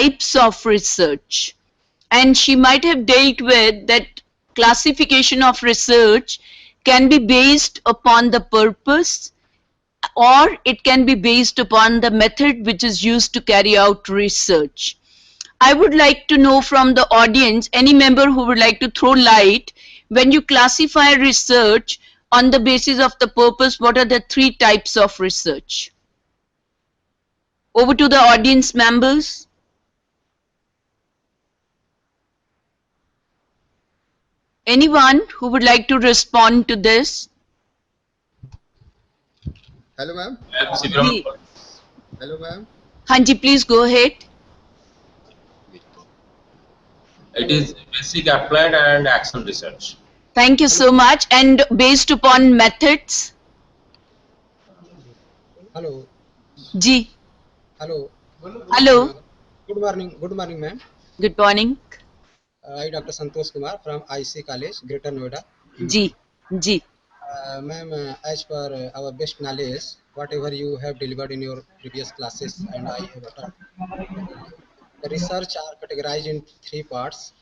types of research, and she might have dealt with that classification of research can be based upon the purpose, or it can be based upon the method which is used to carry out research. I would like to know from the audience, any member who would like to throw light, when you classify research on the basis of the purpose, what are the three types of research? Over to the audience members. Anyone who would like to respond to this? Hello, ma'am. Hello, ma'am. Hanji, please go ahead. It is basic, applied and action research. Thank you so much. And based upon methods? Hello. Ji. Hello. Hello. Good morning, ma'am. Good morning. I Dr. Santosh Kumar from IC College, Greater Noida. Ji. Ji. Ma'am, as per our best knowledge, whatever you have delivered in your previous classes and I have taught, the research are categorized in three parts: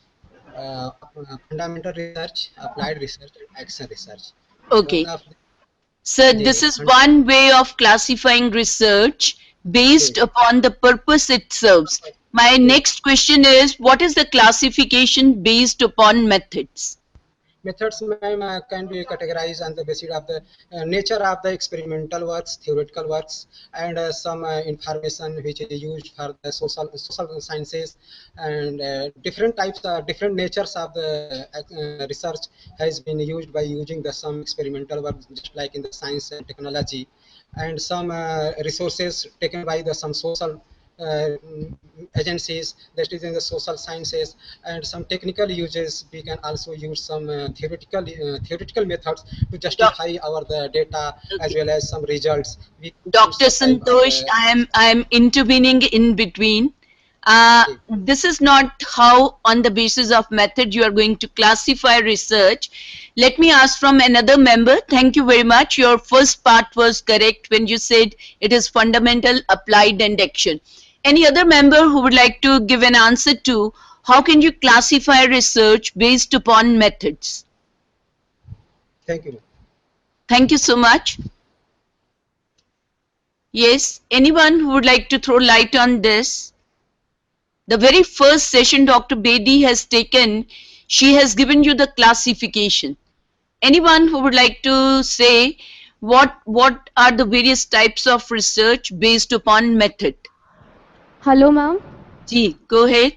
fundamental research, applied research, and action research. Okay. So this is one way of classifying research based upon the purpose it serves. My next question is, what is the classification based upon methods? Methods, ma'am, can be categorized on the basis of the nature of the experimental works, theoretical works, and some information which is used for the social sciences, and different types of different natures of the research has been used by using the some experimental works, just like in the science and technology, and some resources taken by the some social agencies, that is in the social sciences, and some technical uses. We can also use some theoretical methods to justify our the data as well as some results. Dr. Santosh, I am intervening in between. This is not how on the basis of method you are going to classify research. Let me ask from another member. Thank you very much. Your first part was correct when you said it is fundamental, applied and action. Any other member who would like to give an answer to how can you classify research based upon methods? Thank you. Thank you so much. Yes, anyone who would like to throw light on this? The very first session Dr. Bedi has taken, she has given you the classification. Anyone who would like to say what are the various types of research based upon method? Hello, ma'am. Ji, go ahead.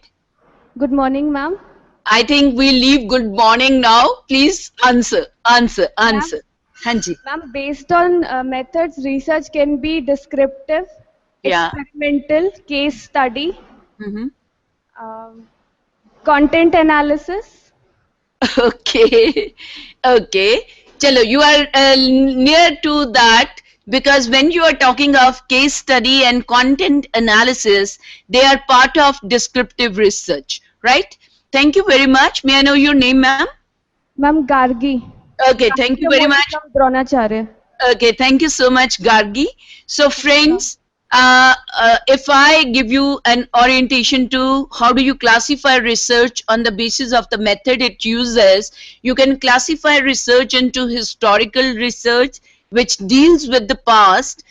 Good morning, ma'am. I think we leave good morning now. Please answer. Hanji. Ma'am, based on methods, research can be descriptive, experimental, case study, content analysis. Okay. Chalo, you are near to that, because when you are talking of case study and content analysis, they are part of descriptive research, right? Thank you very much. May I know your name, ma'am? Ma'am, Gargi. Okay, thank you very much. Dronacharya. Okay, thank you so much, Gargi. So friends, if I give you an orientation to how do you classify research on the basis of the method it uses, you can classify research into historical research, which deals with the past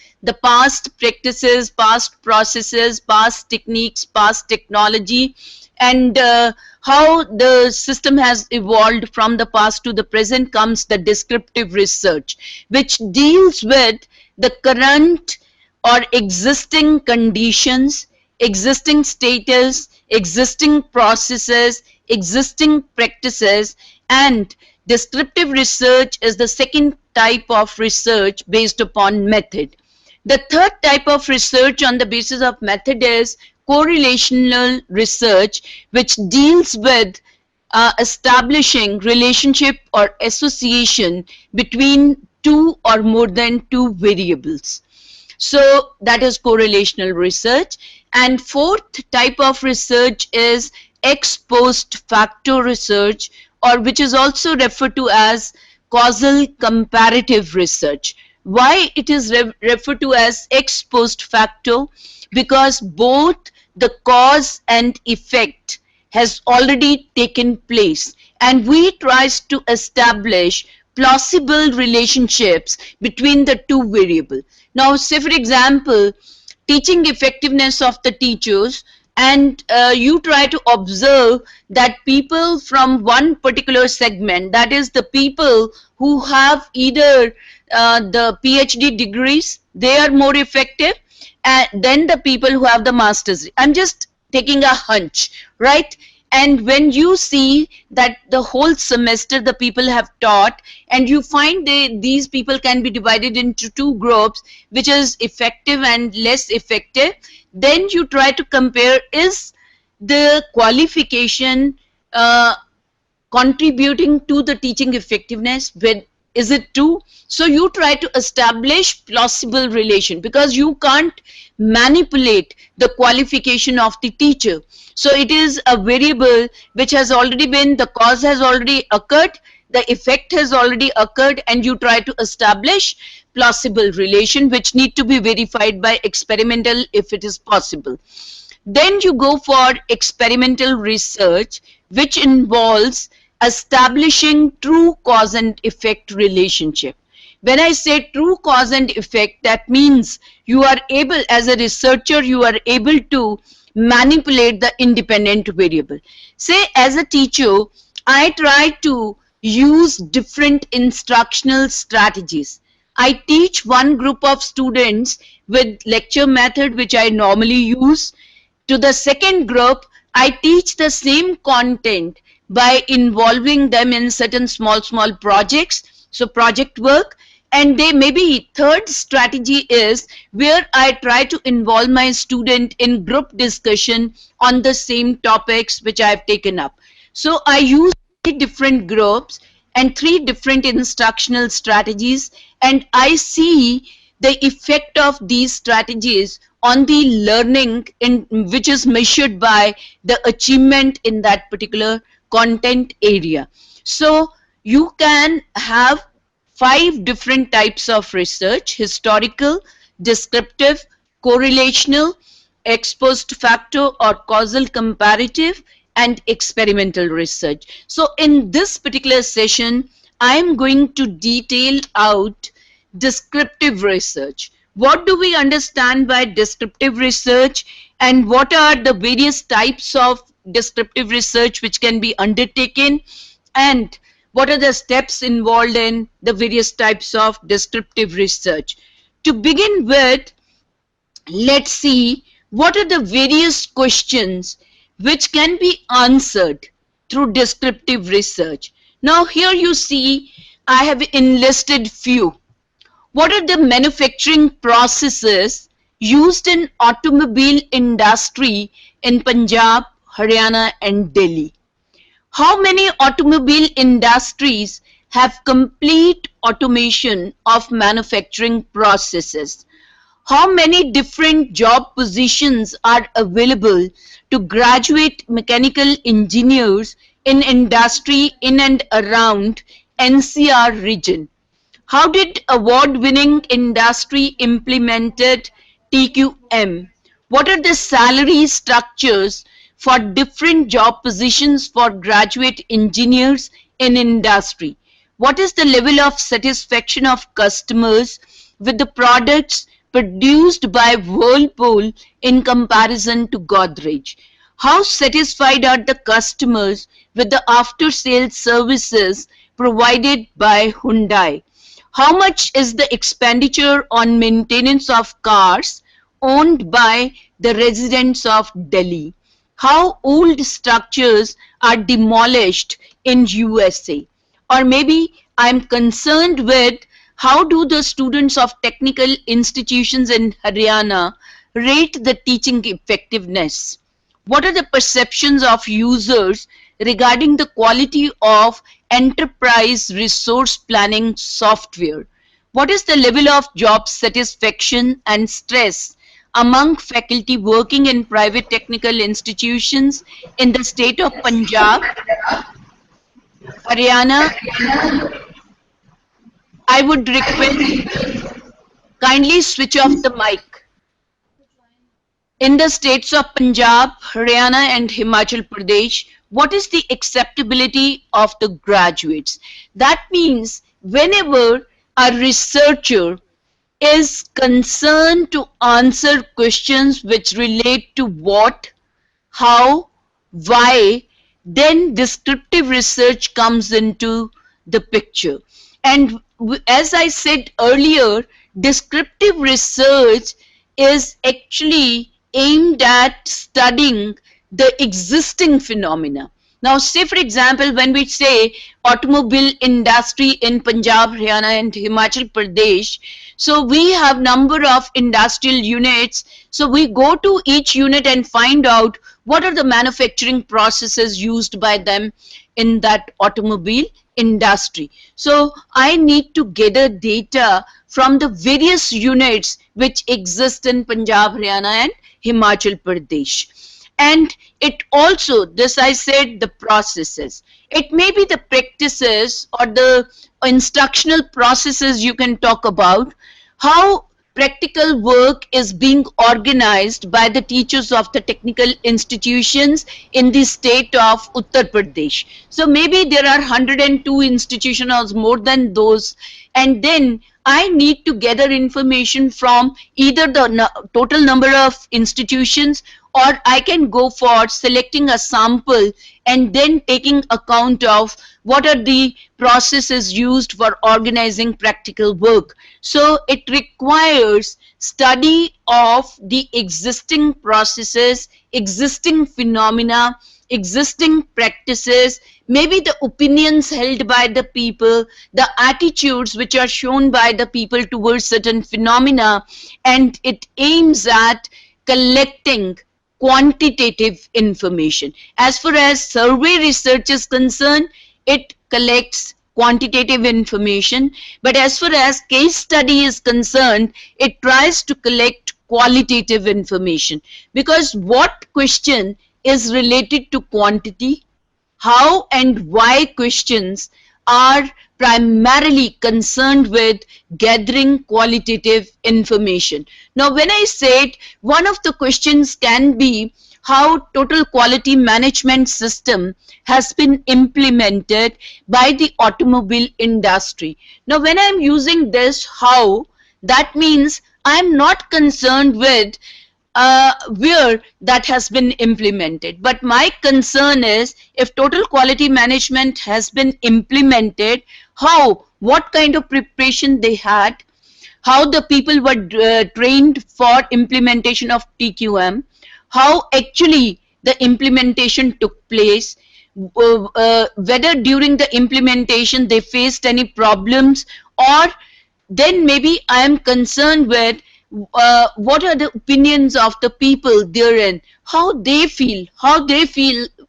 practices, past processes, past techniques, past technology, and how the system has evolved from the past to the present. Comes the descriptive research, which deals with the current or existing conditions, existing status, existing processes, existing practices. And descriptive research is the second type of research based upon method. The third type of research on the basis of method is correlational research, which deals with establishing relationship or association between two or more than two variables. So that is correlational research. And fourth type of research is ex post facto research, or which is also referred to as causal comparative research. Why it is referred to as ex post facto? Because both the cause and effect has already taken place, and we tries to establish plausible relationships between the two variables. Now, say for example, teaching effectiveness of the teachers, and you try to observe that people from one particular segment, that is the people who have either the PhD degrees, they are more effective than the people who have the master's. I'm just taking a hunch, right? And when you see that the whole semester the people have taught, and you find these people can be divided into two groups, which is effective and less effective, then you try to compare, is the qualification contributing to the teaching effectiveness? Is it true? So you try to establish plausible relation, because you can't manipulate the qualification of the teacher. So it is a variable which has already been, the cause has already occurred, the effect has already occurred, and you try to establish plausible relation which need to be verified by experimental if it is possible. Then you go for experimental research, which involves establishing true cause and effect relationship. When I say true cause and effect, that means you are able, as a researcher, you are able to manipulate the independent variable. Say as a teacher, I try to use different instructional strategies. I teach one group of students with lecture method, which I normally use. To the second group, I teach the same content by involving them in certain small projects, so project work. And they maybe third strategy is where I try to involve my student in group discussion on the same topics which I have taken up. So I use 3 different groups and 3 different instructional strategies, and I see the effect of these strategies on the learning, in which is measured by the achievement in that particular content area. So you can have 5 different types of research: historical, descriptive, correlational, ex post facto or causal comparative, and experimental research. So in this particular session, I am going to detail out descriptive research. What do we understand by descriptive research, and what are the various types of descriptive research which can be undertaken, and what are the steps involved in the various types of descriptive research? To begin with, let's see what are the various questions which can be answered through descriptive research. Now here you see I have enlisted few. What are the manufacturing processes used in automobile industry in Punjab, Haryana and Delhi? How many automobile industries have complete automation of manufacturing processes? How many different job positions are available to graduate mechanical engineers in industry in and around NCR region? How did award-winning industry implemented TQM? What are the salary structures for different job positions for graduate engineers in industry? What is the level of satisfaction of customers with the products produced by Whirlpool in comparison to Godrej? How satisfied are the customers with the after-sales services provided by Hyundai? How much is the expenditure on maintenance of cars owned by the residents of Delhi? How old structures are demolished in USA? Or maybe I'm concerned with how do the students of technical institutions in Haryana rate the teaching effectiveness? What are the perceptions of users regarding the quality of enterprise resource planning software? What is the level of job satisfaction and stress among faculty working in private technical institutions in the state of Punjab, Haryana? I would request kindly switch off the mic. in the states of Punjab, Haryana and Himachal Pradesh, what is the acceptability of the graduates? That means whenever a researcher is concerned to answer questions which relate to what, how, why, then descriptive research comes into the picture. And as I said earlier, descriptive research is actually aimed at studying the existing phenomena. Now, say for example, when we say automobile industry in Punjab, Haryana and Himachal Pradesh, so we have number of industrial units. So we go to each unit and find out what are the manufacturing processes used by them in that automobile industry. So I need to gather data from the various units which exist in Punjab, Haryana and Himachal Pradesh. And it also, this I said, the processes. It may be the practices or the instructional processes you can talk about, how practical work is being organized by the teachers of the technical institutions in the state of Uttar Pradesh. So maybe there are 102 institutions or more than those, and then I need to gather information from either the total number of institutions, or I can go for selecting a sample and then taking account of what are the processes used for organizing practical work. So it requires study of the existing processes, existing phenomena, existing practices, maybe the opinions held by the people, the attitudes which are shown by the people towards certain phenomena, and it aims at collecting quantitative information. As far as survey research is concerned, it collects quantitative information, but as far as case study is concerned, it tries to collect qualitative information, because what question is related to quantity, how and why questions are primarily concerned with gathering qualitative information. Now, when I said one of the questions can be how total quality management system has been implemented by the automobile industry. Now, when I'm using this how, that means I'm not concerned with where that has been implemented. But my concern is if total quality management has been implemented, how, what kind of preparation they had, how the people were trained for implementation of TQM, how actually the implementation took place, whether during the implementation they faced any problems, or then maybe I am concerned with what are the opinions of the people therein, how they feel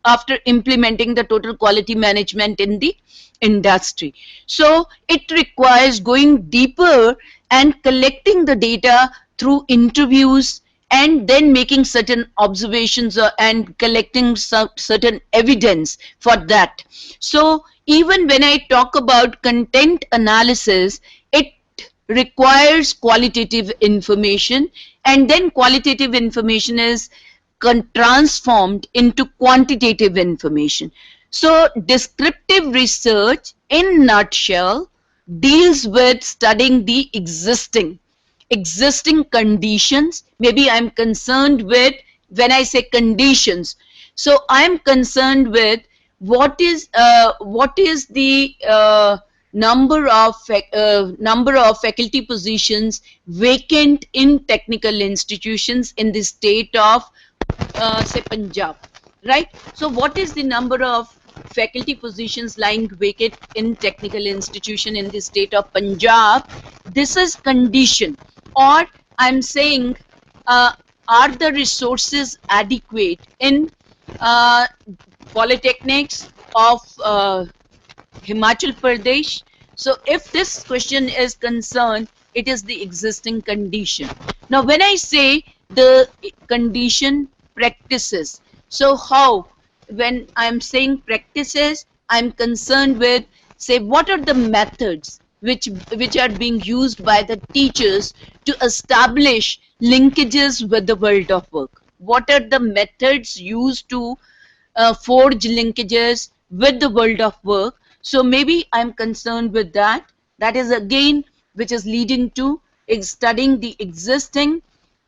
after implementing the total quality management in the industry. So it requires going deeper and collecting the data through interviews and then making certain observations and collecting certain evidence for that. So even when I talk about content analysis, it requires qualitative information, and then qualitative information is transformed into quantitative information. So descriptive research in nutshell deals with studying the existing conditions. Maybe I'm concerned with, when I say conditions, so I'm concerned with what is the number of faculty positions vacant in technical institutions in the state of say Punjab, right? So what is the number of faculty positions lying vacant in technical institution in the state of Punjab? This is condition. Or I'm saying, are the resources adequate in polytechnics of Himachal Pradesh? So if this question is concerned, it is the existing condition. Now when I say the condition practices, so how, when I'm saying practices, I'm concerned with, say, what are the methods which are being used by the teachers to establish linkages with the world of work. What are the methods used to forge linkages with the world of work? So maybe I'm concerned with that. That is again which is leading to studying the existing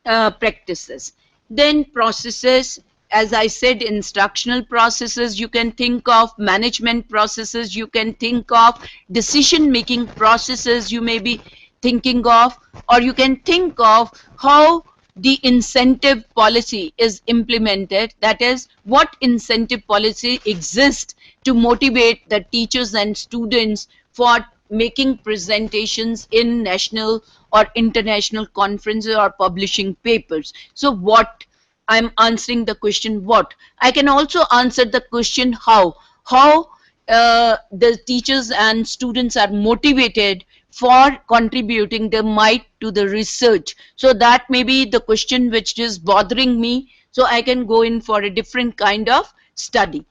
practices. Then processes, as I said, instructional processes you can think of, management processes you can think of, decision making processes you may be thinking of, or you can think of how the incentive policy is implemented, that is, what incentive policy exists to motivate the teachers and students for making presentations in national or international conferences or publishing papers. So what, I'm answering the question what. I can also answer the question how. How the teachers and students are motivated for contributing their might to the research. So that may be the question which is bothering me. So I can go in for a different kind of study.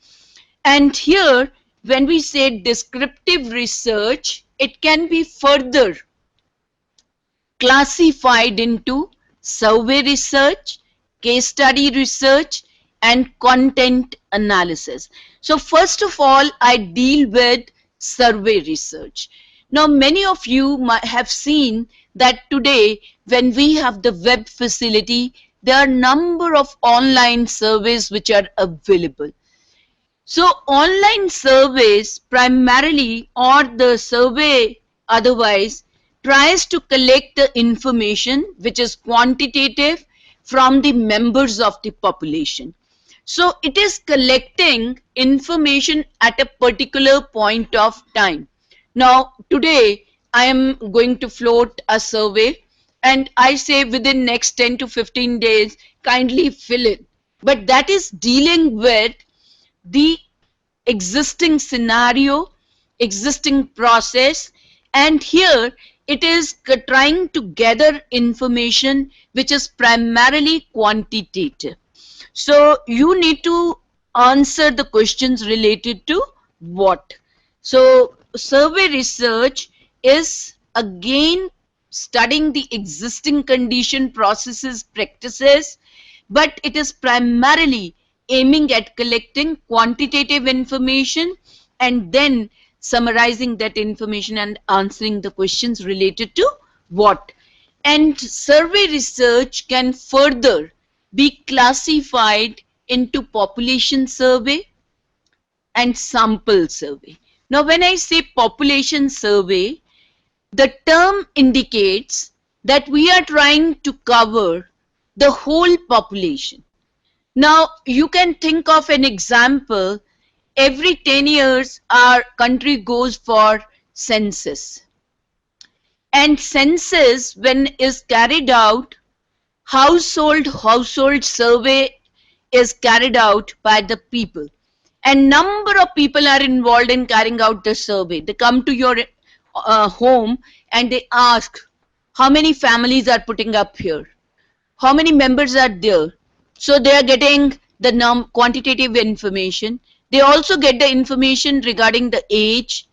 And here, when we say descriptive research, it can be further classified into survey research, case study research, and content analysis. So first of all, I deal with survey research. Now, many of you might have seen that today, when we have the web facility, there are a number of online surveys which are available. So online surveys primarily, or the survey otherwise, tries to collect the information which is quantitative from the members of the population. So it is collecting information at a particular point of time. Now today I am going to float a survey and I say within next 10 to 15 days kindly fill it. But that is dealing with the existing scenario, existing process, and here it is trying to gather information which is primarily quantitative. So you need to answer the questions related to what. So survey research is again studying the existing condition, processes, practices, but it is primarily aiming at collecting quantitative information and then summarizing that information and answering the questions related to what. And survey research can further be classified into population survey and sample survey. Now, when I say population survey, the term indicates that we are trying to cover the whole population. Now, you can think of an example. Every 10 years, our country goes for census. And census, when is carried out, household survey is carried out by the people. And number of people are involved in carrying out the survey. They come to your home and they ask, how many families are putting up here? How many members are there? So they are getting the quantitative information. They also get the information regarding the age,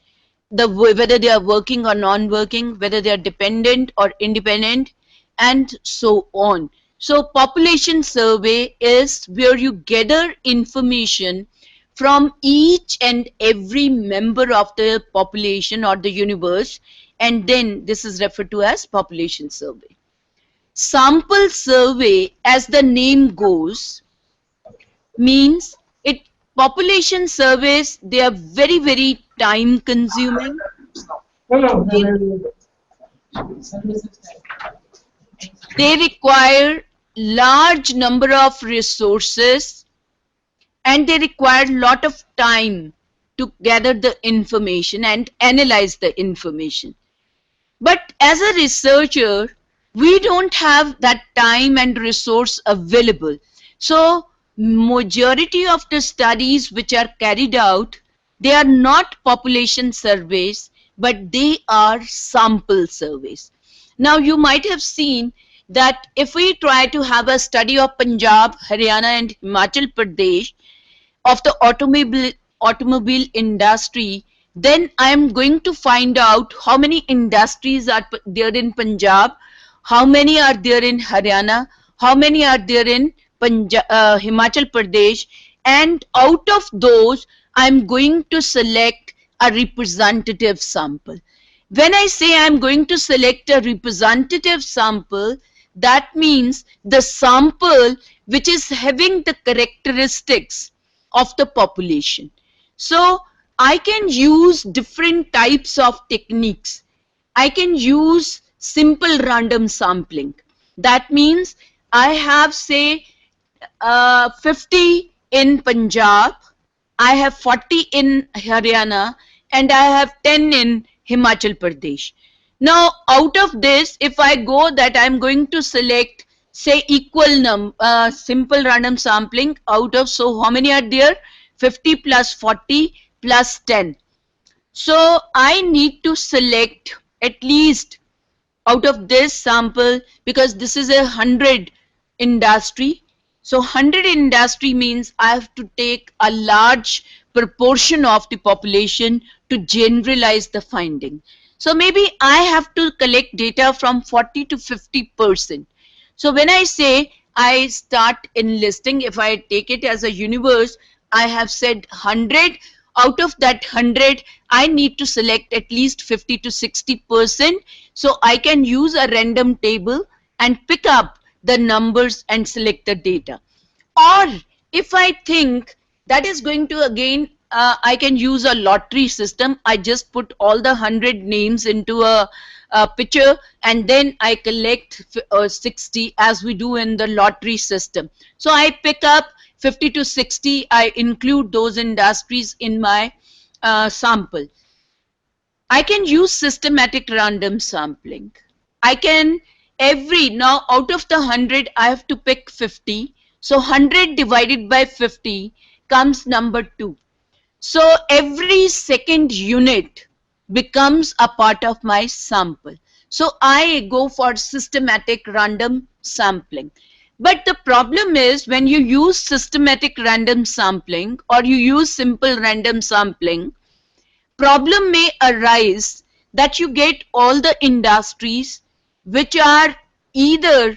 whether they are working or non-working, whether they are dependent or independent, and so on. So population survey is where you gather information from each and every member of the population or the universe, and then this is referred to as population survey. Sample survey, as the name goes, means population surveys, they are very, very time consuming. They require large number of resources and they require a lot of time to gather the information and analyze the information. But as a researcher, we don't have that time and resource available. So majority of the studies which are carried out, they are not population surveys, but they are sample surveys. Now you might have seen that if we try to have a study of Punjab, Haryana and Himachal Pradesh of the automobile industry, then I'm going to find out how many industries are there in Punjab, how many are there in Haryana, how many are there in Himachal Pradesh, and out of those, I'm going to select a representative sample. When I say I'm going to select a representative sample, that means the sample which is having the characteristics of the population. So I can use different types of techniques. I can use simple random sampling. That means I have, say, 50 in Punjab, I have 40 in Haryana, and I have 10 in Himachal Pradesh. Now, out of this, if I go that I'm going to select, say, simple random sampling out of, so how many are there? 50 plus 40 plus 10. So I need to select at least out of this sample, because this is 100 industry. So 100 industry means I have to take a large proportion of the population to generalize the finding. So maybe I have to collect data from 40 to 50%. So when I say I start enlisting, if I take it as a universe, I have said 100. Out of that 100, I need to select at least 50 to 60%. So I can use a random table and pick up the numbers and select the data. Or if I think that is going to, again, I can use a lottery system. I just put all the 100 names into a picture, and then I collect 60 as we do in the lottery system. So I pick up 50 to 60. I include those industries in my sample. I can use systematic random sampling. I can now out of the 100, I have to pick 50. So 100 divided by 50 comes number 2. So every second unit becomes a part of my sample. So I go for systematic random sampling. But the problem is when you use systematic random sampling or you use simple random sampling, problem may arise that you get all the industries which are either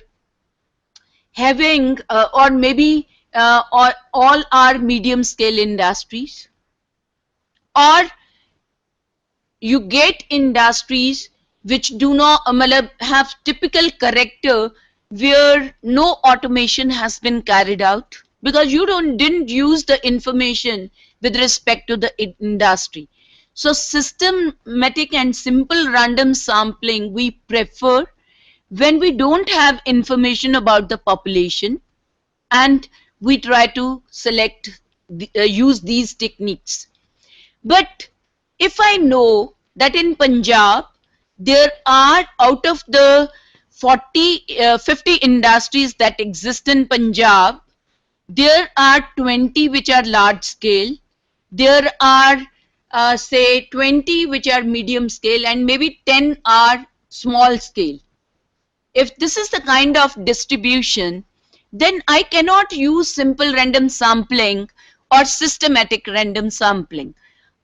having or maybe or all are medium scale industries, or you get industries which do not have typical character where no automation has been carried out because you didn't use the information with respect to the industry. So systematic and simple random sampling we prefer when we don't have information about the population, and we try to use these techniques. But if I know that in Punjab, there are out of the 50 industries that exist in Punjab, there are 20 which are large scale, there are say 20 which are medium scale, and maybe 10 are small scale. If this is the kind of distribution, then I cannot use simple random sampling or systematic random sampling.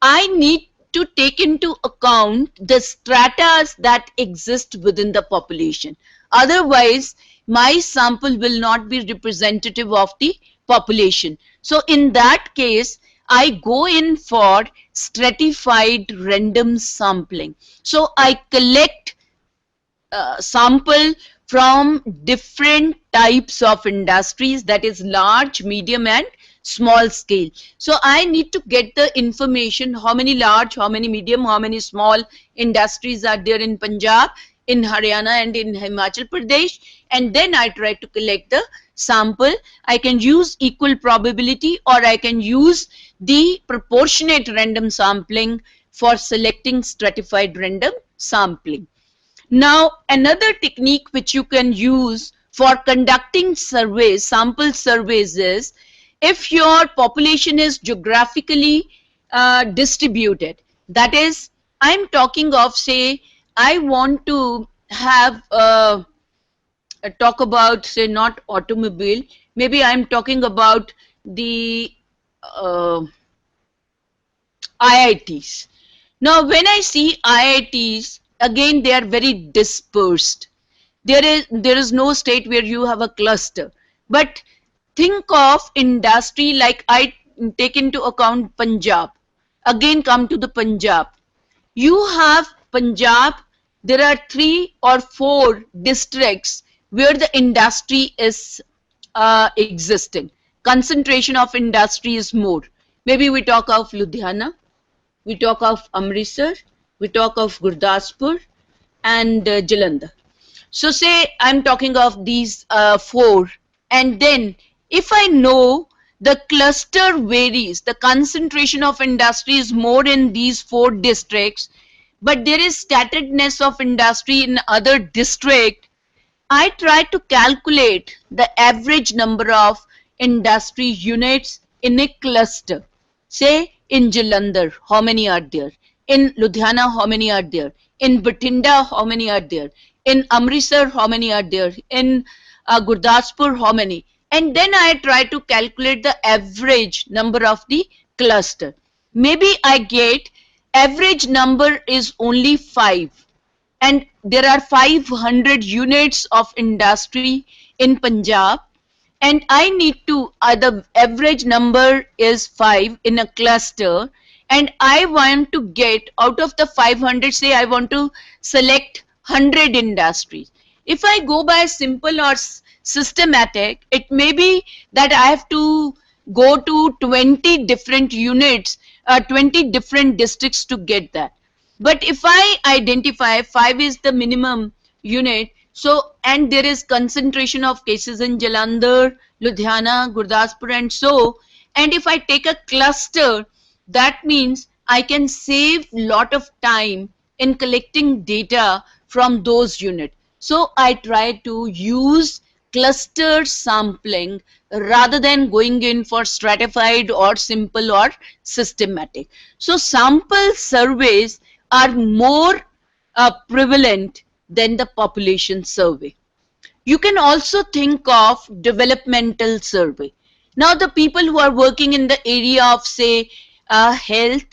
I need to take into account the stratas that exist within the population. Otherwise, my sample will not be representative of the population. So in that case, I go in for stratified random sampling. So I collect sample from different types of industries, that is large, medium and small scale. So I need to get the information how many large, how many medium, how many small industries are there in Punjab, in Haryana and in Himachal Pradesh, and then I try to collect the sample. I can use equal probability or I can use the proportionate random sampling for selecting stratified random sampling. Now, another technique which you can use for conducting surveys, sample surveys, is if your population is geographically distributed. That is, I'm talking of, say, I want to have talk about, say, not automobile, maybe I'm talking about the IITs. Now, when I see IITs, again, they are very dispersed. There is no state where you have a cluster. But think of industry like I take into account Punjab. Again, come to the Punjab. You have Punjab, there are 3 or 4 districts where the industry is existing. Concentration of industry is more. Maybe we talk of Ludhiana, we talk of Amritsar, we talk of Gurdaspur and Jalandhar. So say I'm talking of these 4, and then if I know the cluster varies, the concentration of industry is more in these 4 districts, but there is scatteredness of industry in other district, I try to calculate the average number of industry units in a cluster. Say in Jalandhar, how many are there? In Ludhiana, how many are there? In Bathinda, how many are there? In Amritsar, how many are there? In Gurdaspur, how many? And then I try to calculate the average number of the cluster. Maybe I get average number is only 5. And there are 500 units of industry in Punjab, and I need to, the average number is 5 in a cluster, and I want to get out of the 500, say I want to select 100 industries. If I go by simple or systematic, it may be that I have to go to 20 different units, 20 different districts to get that. But if I identify 5 is the minimum unit, so, and there is concentration of cases in Jalandhar, Ludhiana, Gurdaspur and so, and if I take a cluster, that means I can save lot of time in collecting data from those units. So I try to use cluster sampling rather than going in for stratified or simple or systematic. So sample surveys are more prevalent than the population survey. You can also think of developmental survey. Now the people who are working in the area of say health,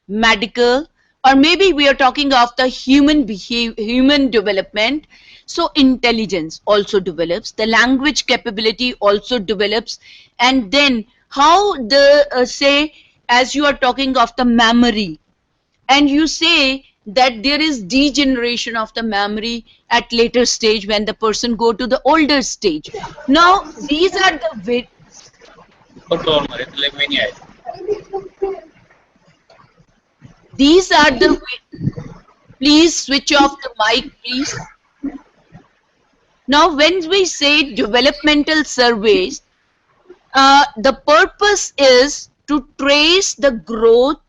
medical, or maybe we are talking of the human development. So intelligence also develops, the language capability also develops, and then how the say as you are talking of the memory, and you say that there is degeneration of the memory at later stage when the person go to the older stage. Now these are the these are the please switch off the mic please. Now when we say developmental surveys, the purpose is to trace the growth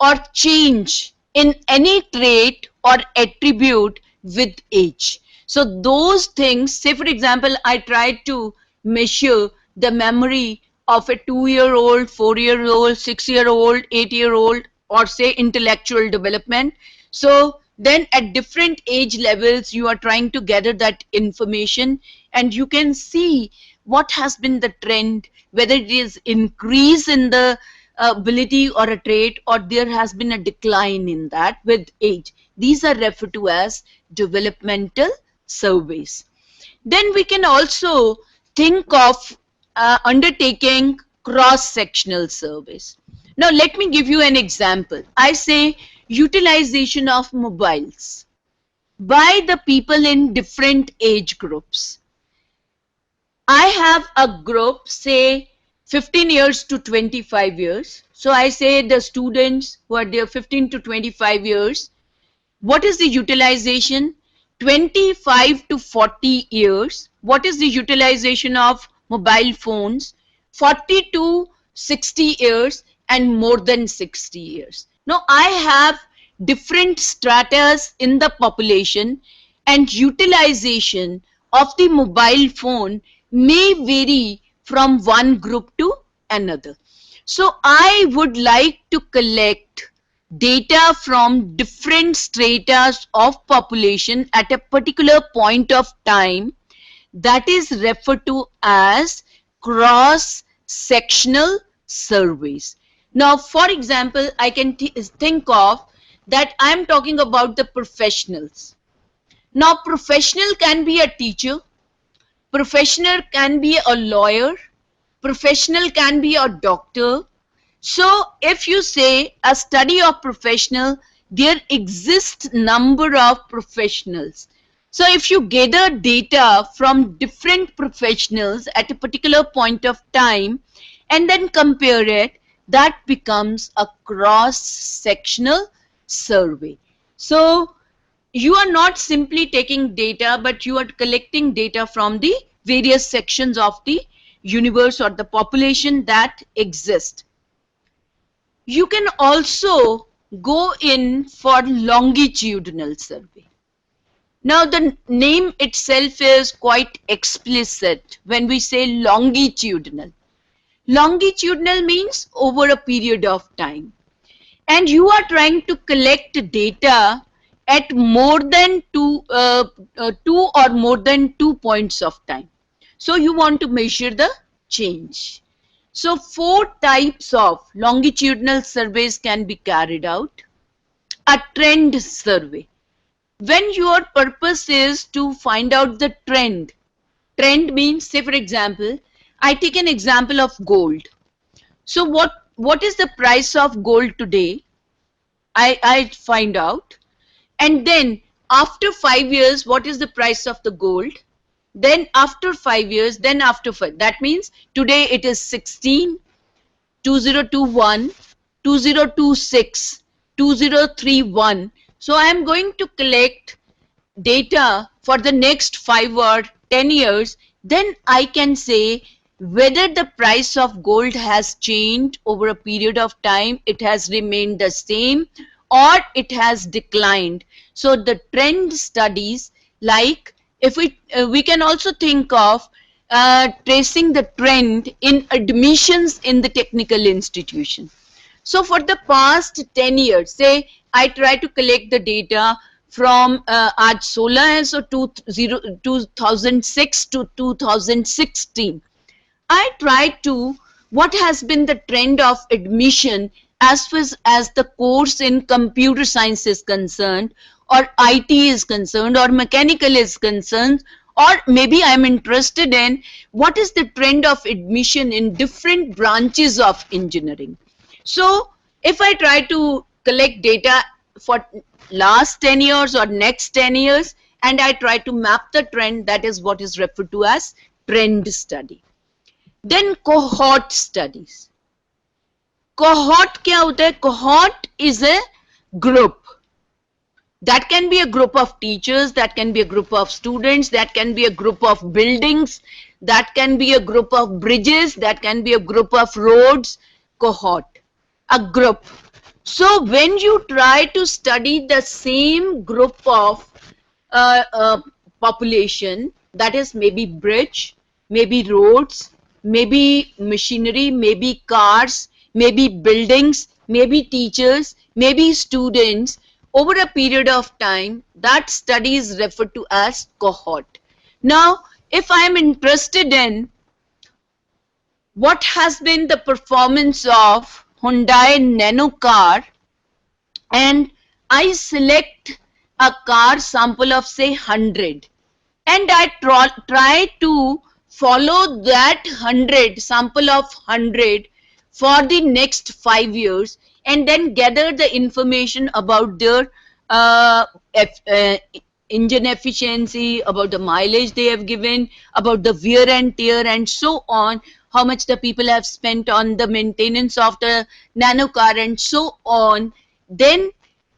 or change in any trait or attribute with age. So those things, say for example, I tried to measure the memory of a 2-year-old, 4-year-old, 6-year-old, 8-year-old, or say intellectual development. So then at different age levels, you are trying to gather that information, and you can see what has been the trend, whether it is increase in the ability or a trait, or there has been a decline in that with age. These are referred to as developmental surveys. Then we can also think of undertaking cross-sectional surveys. Now let me give you an example. I say utilization of mobiles by the people in different age groups. I have a group, say 15 years to 25 years. So I say the students who are there 15 to 25 years, what is the utilization? 25 to 40 years. What is the utilization of mobile phones? 40 to 60 years and more than 60 years. Now I have different stratas in the population, and utilization of the mobile phone may vary from one group to another. So I would like to collect data from different stratas of population at a particular point of time. That is referred to as cross-sectional surveys. Now, for example, I can think of that I am talking about the professionals. Now, professional can be a teacher, professional can be a lawyer, professional can be a doctor. So, if you say a study of professional, there exists number of professionals. So, if you gather data from different professionals at a particular point of time and then compare it, that becomes a cross-sectional survey. So, you are not simply taking data, but you are collecting data from the various sections of the universe or the population that exist. You can also go in for longitudinal survey. Now, the name itself is quite explicit when we say longitudinal. Longitudinal means over a period of time. And you are trying to collect data at more than two or more than 2 points of time. So you want to measure the change. So 4 types of longitudinal surveys can be carried out. A trend survey. When your purpose is to find out the trend means, say for example, I take an example of gold. So what is the price of gold today? I find out. And then after 5 years, what is the price of the gold? Then after 5 years, then after 5. That means today it is 16, 2021, 2026, 2031. So I am going to collect data for the next 5 or 10 years. Then I can say whether the price of gold has changed over a period of time, it has remained the same, or it has declined. So the trend studies, like if we can also think of tracing the trend in admissions in the technical institution. So for the past 10 years, say I try to collect the data from आज 16 है, so 2006 to 2016. I tried to what has been the trend of admission as far as the course in computer science is concerned, or IT is concerned, or mechanical is concerned, or maybe I'm interested in what is the trend of admission in different branches of engineering. So if I try to collect data for last 10 years or next 10 years and I try to map the trend, that is what is referred to as trend study. Then cohort studies. Cohort क्या होता है? Cohort is a group. That can be a group of teachers, that can be a group of students, that can be a group of buildings, that can be a group of bridges, that can be a group of roads. Cohort, a group. So when you try to study the same group of population, that is maybe bridge, maybe roads, maybe machinery, maybe cars, maybe buildings, maybe teachers, maybe students, over a period of time, that study is referred to as cohort. Now, if I am interested in what has been the performance of Hyundai Nano car, and I select a car sample of say 100, and I try to follow that 100 sample of 100 for the next 5 years, and then gather the information about their engine efficiency, about the mileage they have given, about the wear and tear, and so on, how much the people have spent on the maintenance of the nano car, and so on. Then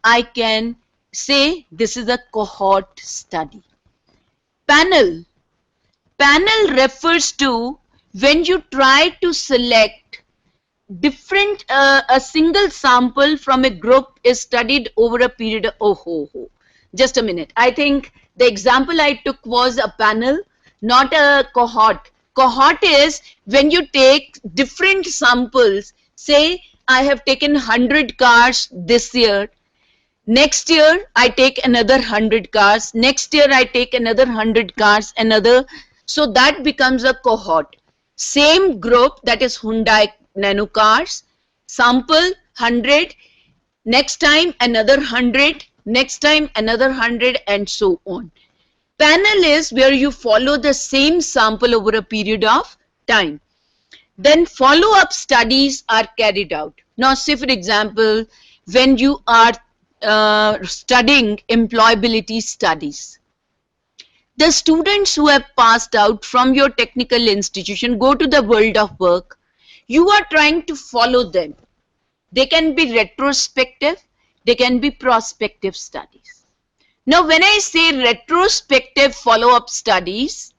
I can say this is a cohort study. Panel. Panel refers to when you try to select different, a single sample from a group is studied over a period of, just a minute. I think the example I took was a panel, not a cohort. Cohort is when you take different samples. Say I have taken 100 cars this year. Next year I take another 100 cars. Next year I take another 100 cars, another. So that becomes a cohort. Same group, that is Hyundai Nano cars, Sample 100, next time another 100, next time another 100, and so on. Panel is where you follow the same sample over a period of time. Then follow-up studies are carried out. Now, say for example, when you are studying employability studies, the students who have passed out from your technical institution go to the world of work. You are trying to follow them. They can be retrospective, they can be prospective studies. Now, when I say retrospective follow-up studies,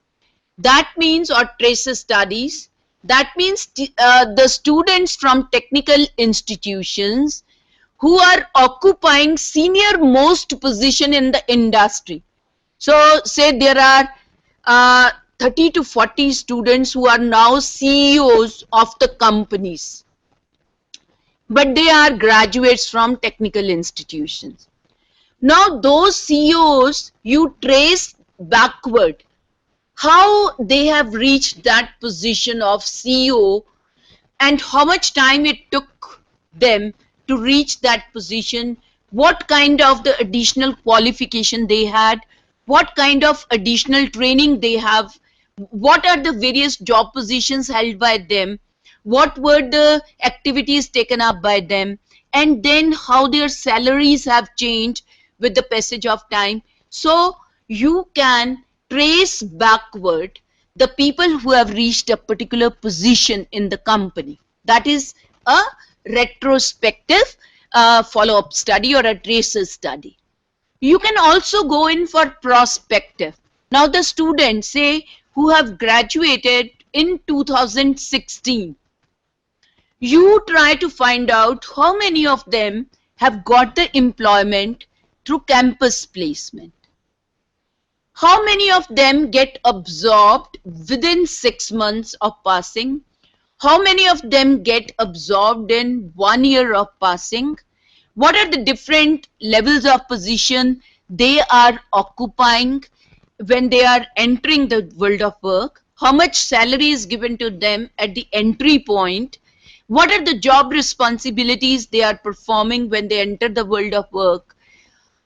that means, or traces studies, that means the students from technical institutions who are occupying senior most position in the industry. So say there are 30 to 40 students who are now CEOs of the companies, but they are graduates from technical institutions. Now those CEOs, you trace backward how they have reached that position of CEO and how much time it took them to reach that position, what kind of the additional qualification they had, what kind of additional training they have, what are the various job positions held by them, what were the activities taken up by them, and then how their salaries have changed with the passage of time. So you can trace backward the people who have reached a particular position in the company. That is a retrospective follow-up study or a traces study. You can also go in for prospective. Now the students, say, who have graduated in 2016, you try to find out how many of them have got the employment through campus placement. How many of them get absorbed within 6 months of passing? How many of them get absorbed in 1 year of passing? What are the different levels of position they are occupying when they are entering the world of work? How much salary is given to them at the entry point? What are the job responsibilities they are performing when they enter the world of work?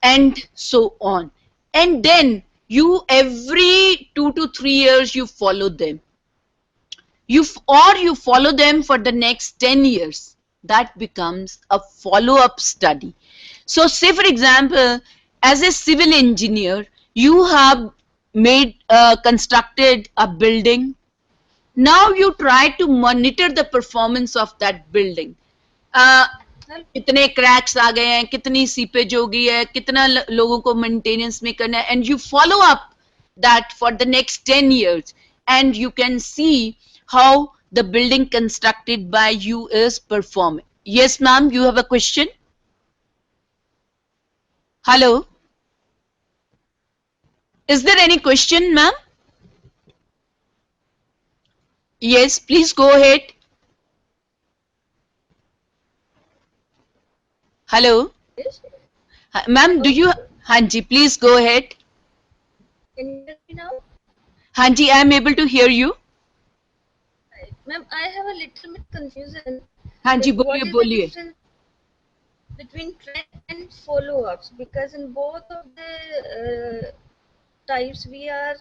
And so on. And then you, every 2 to 3 years, you follow them. You follow them for the next 10 years. That becomes a follow-up study. So say for example, as a civil engineer, you have constructed a building. Now you try to monitor the performance of that building. कितने cracks आ गए हैं, कितनी seepage हो गई है, कितना लोगों को मेंटेनेंस में करना है, and you follow up that for the next 10 years and you can see how the building constructed by you is performing. Yes, ma'am, you have a question? Hello? Is there any question, ma'am? Yes, please go ahead. Hello? Yes. Ma'am, do you... Hanji, please go ahead. Can you hear me now? Hanji, I am able to hear you. Ma'am, I have a little bit confusion. Hanji, What is the boliye. difference between trend and follow-ups? Because in both of the types, we are,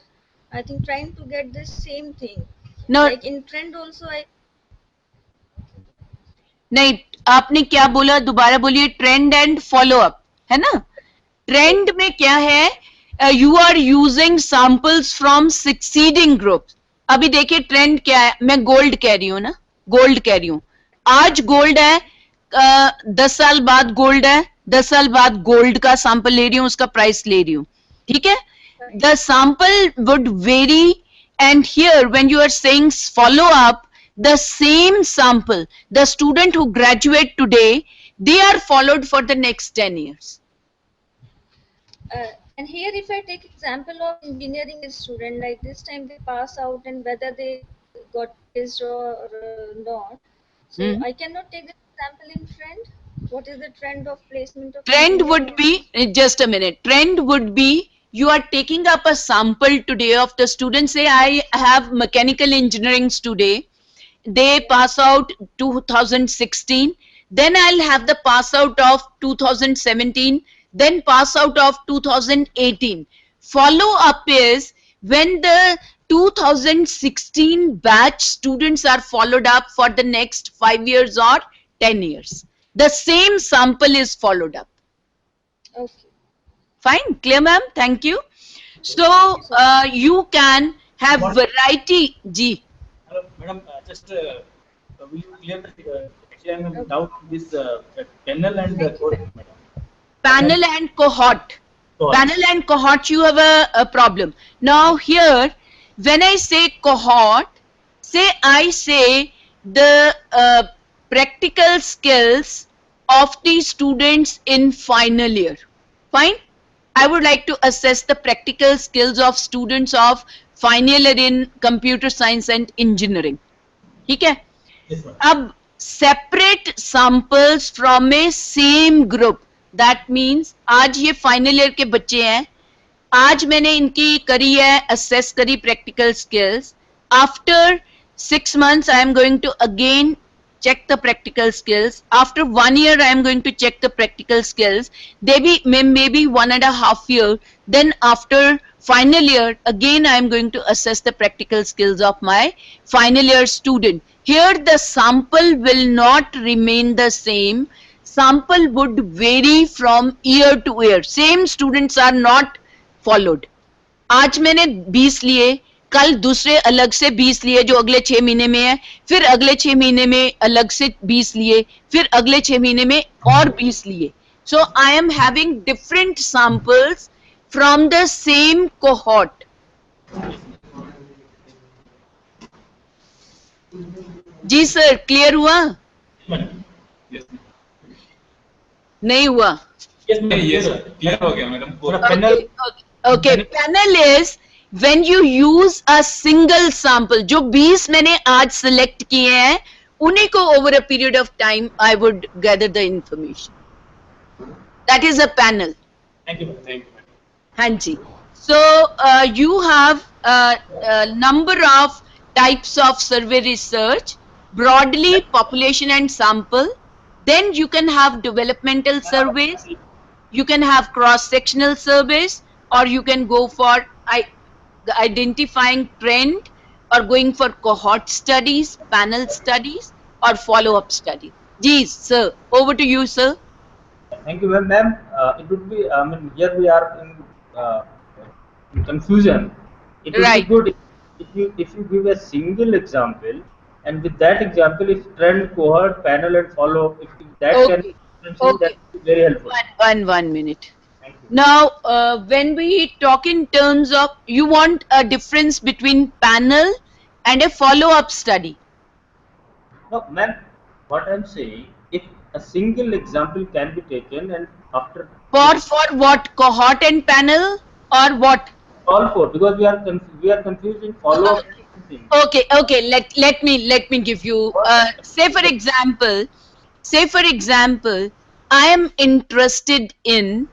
I think, trying to get the same thing. No, Like in trend also, नहीं, आपने क्या बोला, दोबारा बोलिए. Trend and follow up, है ना? Trend में क्या है? You are using samples from succeeding groups. अभी देखिए ट्रेंड क्या है. मैं गोल्ड कह रही हूँ ना, गोल्ड कह रही हूँ. आज गोल्ड है, 10 साल बाद गोल्ड है, 10 साल बाद गोल्ड का सैंपल ले रही हूँ, उसका प्राइस ले रही हूँ. ठीक है? The sample would very, and here when you are saying follow up, the same sample, the student who graduate today, they are followed for the next 10 years. and here if I take example of engineering student, like this time they pass out and whether they got placed or not. So I cannot take the example in trend. What is the trend of placement of Trend would be, just a minute, trend would be, you are taking up a sample today of the students. Say I have mechanical engineering today. They pass out 2016. then I'll have the pass out of 2017, then pass out of 2018. Follow up is when the 2016 batch students are followed up for the next 5 years or 10 years. The same sample is followed up. Okay. Fine, clear ma'am, thank you. So you can have variety. G. Hello, madam. Will you clear the actually I'm in doubt with panel and cohort, madam. Panel and cohort. Cohort. Panel and cohort, you have a problem. Now here, when I say cohort, I say the practical skills of the students in final year. Fine? I would like to assess the practical skills of students of final year in computer science and engineering. ठीक है? Yes, ma'am. अब separate samples from a same group. That means आज ये final year के बच्चे हैं. आज मैंने इनकी करी है assess करी practical skills. After 6 months I am going to again check the practical skills. After 1 year I am going to check the practical skills. Maybe 1.5 years. Then after final year again I am going to assess the practical skills of my final year student. Here the sample will not remain the same. Sample would vary from year to year. Same students are not followed. आज मैंने 20 लिए, कल दूसरे अलग से 20 लिए जो अगले 6 महीने में है, फिर अगले 6 महीने में अलग से 20 लिए, फिर अगले 6 महीने में और 20 लिए. So I am having different samples from the same cohort. जी सर, क्लियर हुआ? Madam. Yes. नहीं हुआ? Yes, madam. Yes, clear हो गया madam. Sir, panel. Okay. Panel is when you use a single sample. जो 20 मैंने आज select किए हैं, उन्हीं को over a period of time I would gather the information. That is a panel. Thank you, madam. Thank you, madam. हाँ जी. So you have a number of types of survey research. Broadly, population and sample. Then you can have developmental surveys. You can have cross-sectional surveys, or you can go for identifying trend, or going for cohort studies, panel studies, or follow-up study. Geez, sir, over to you, sir. Thank you, ma'am. It would be, here we are in confusion. It would Right. be good if you give a single example, and with that example, if trend, cohort, panel, and follow, if that Okay. can, Okay. that would be very helpful. One minute. Thank you. Now, when we talk in terms of, you want a difference between panel and a follow-up study. No, ma'am, what I'm saying, if a single example can be taken and after For what? Cohort and panel, or what? all four, because we are confusing follow up. Okay. Let me give you. Say for example, I am interested in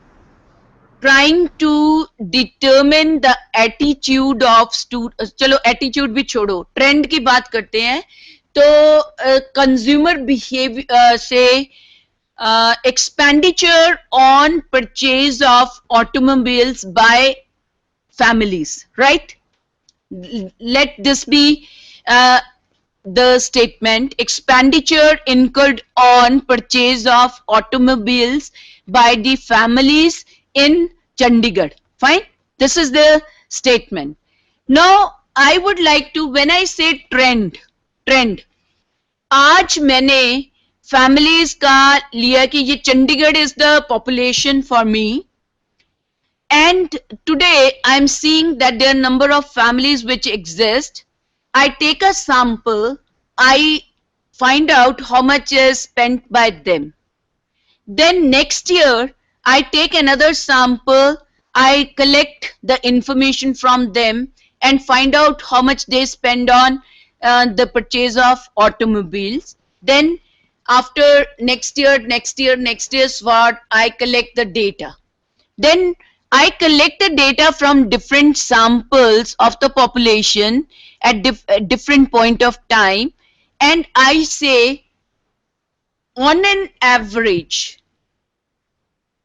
trying to determine the attitude of students. चलो attitude भी छोड़ो, trend की बात करते हैं. तो consumer behavior say expenditure on purchase of automobiles by families, right? Let this be the statement: expenditure incurred on purchase of automobiles by the families in Chandigarh. Fine, this is the statement. Now I would like to, when I say trend, आज मैंने families का लिया कि ये Chandigarh is the population for me, and today I am seeing that there are number of families which exist. I take a sample, I find out how much is spent by them. Then next year I take another sample, I collect the information from them and find out how much they spend on the purchase of automobiles. Then after next year's what, I collect the data. Then I collect the data from different samples of the population at different point of time, and I say on an average,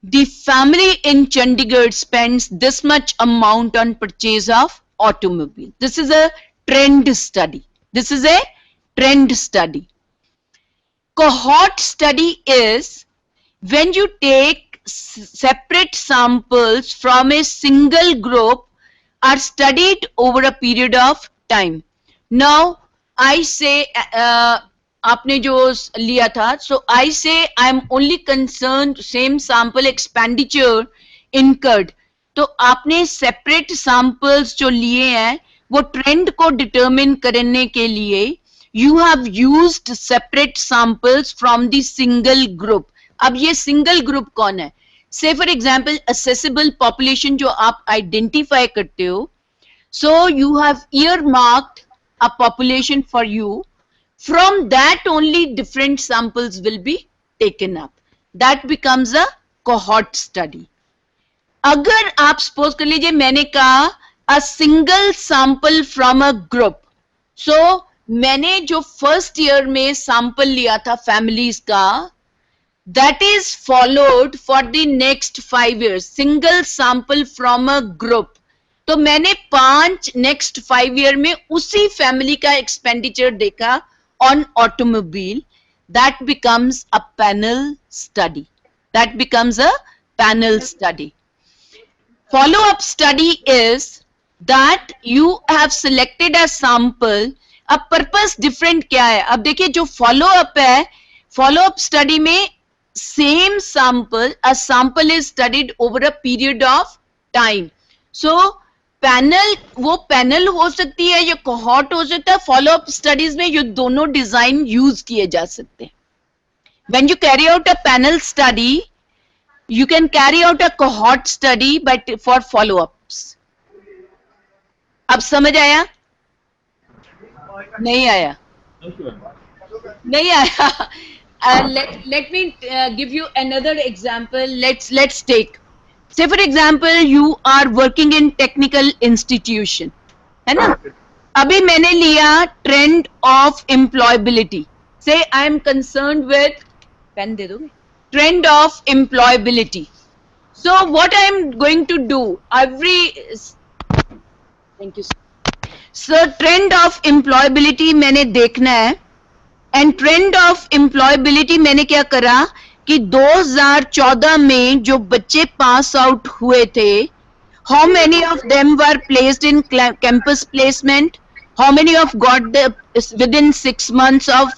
the family in Chandigarh spends this much amount on purchase of automobile. This is a trend study. This is a trend study. Cohort study is when you take separate samples from a single group are studied over a period of time. Now, I say, आपने जो लिया था, so I say I am only concerned same sample expenditure incurred. तो आपने separate samples जो लिए हैं, वो trend को determine करने के लिए you have used separate samples from the single group. अब ये single group कौन है? Say for example, accessible population जो आप identify करते हो, so you have earmarked a population for you. From that only different samples will be taken up. That becomes a cohort study. अगर आप suppose कर लीजिए मैंने कहा a single sample from a group. So मैंने जो first year में sample लिया था families का, that is followed for the next 5 years. Single sample from a group. तो मैंने 5 next 5 year में उसी family का expenditure देखा on automobile. That becomes a panel study. That becomes a panel study. Follow-up study is that you have selected a sample. अब purpose different क्या है? अब देखिए जो follow-up है, follow-up study में same sample, a sample is studied over a period of time. So panel, वो panel हो सकती है या कोहॉर्ट हो सकता है. फॉलोअप स्टडीज में ये दोनों डिजाइन यूज किए जा सकते हैं. When you carry out a panel study, you can carry out a cohort study but for follow-ups. अब समझ आया? नहीं आया? नहीं आया? Let me give you another example. Let's take. Say for example, you are working in technical institution, है ना? अभी मैंने लिया trend of employability. Say I am concerned with, pen दे दोगे? Trend of employability. So what I am going to do, thank you. So trend of employability मैंने देखना है, and trend of employability मैंने क्या करा कि 2014 में जो बच्चे पास आउट हुए थे, how many of them were placed in campus placement, how many of got the within 6 months of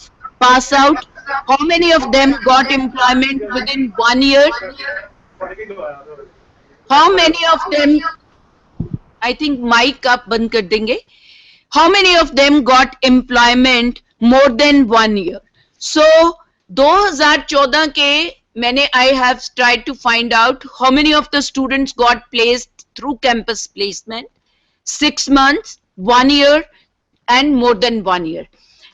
pass out, how many of them got employment within 1 year, how many of them, I think mic आप बंद कर देंगे, how many of them got employment more than 1 year. So 2014 के मैंने I have tried to find out how many of the students got placed through campus placement, 6 months, 1 year and more than 1 year.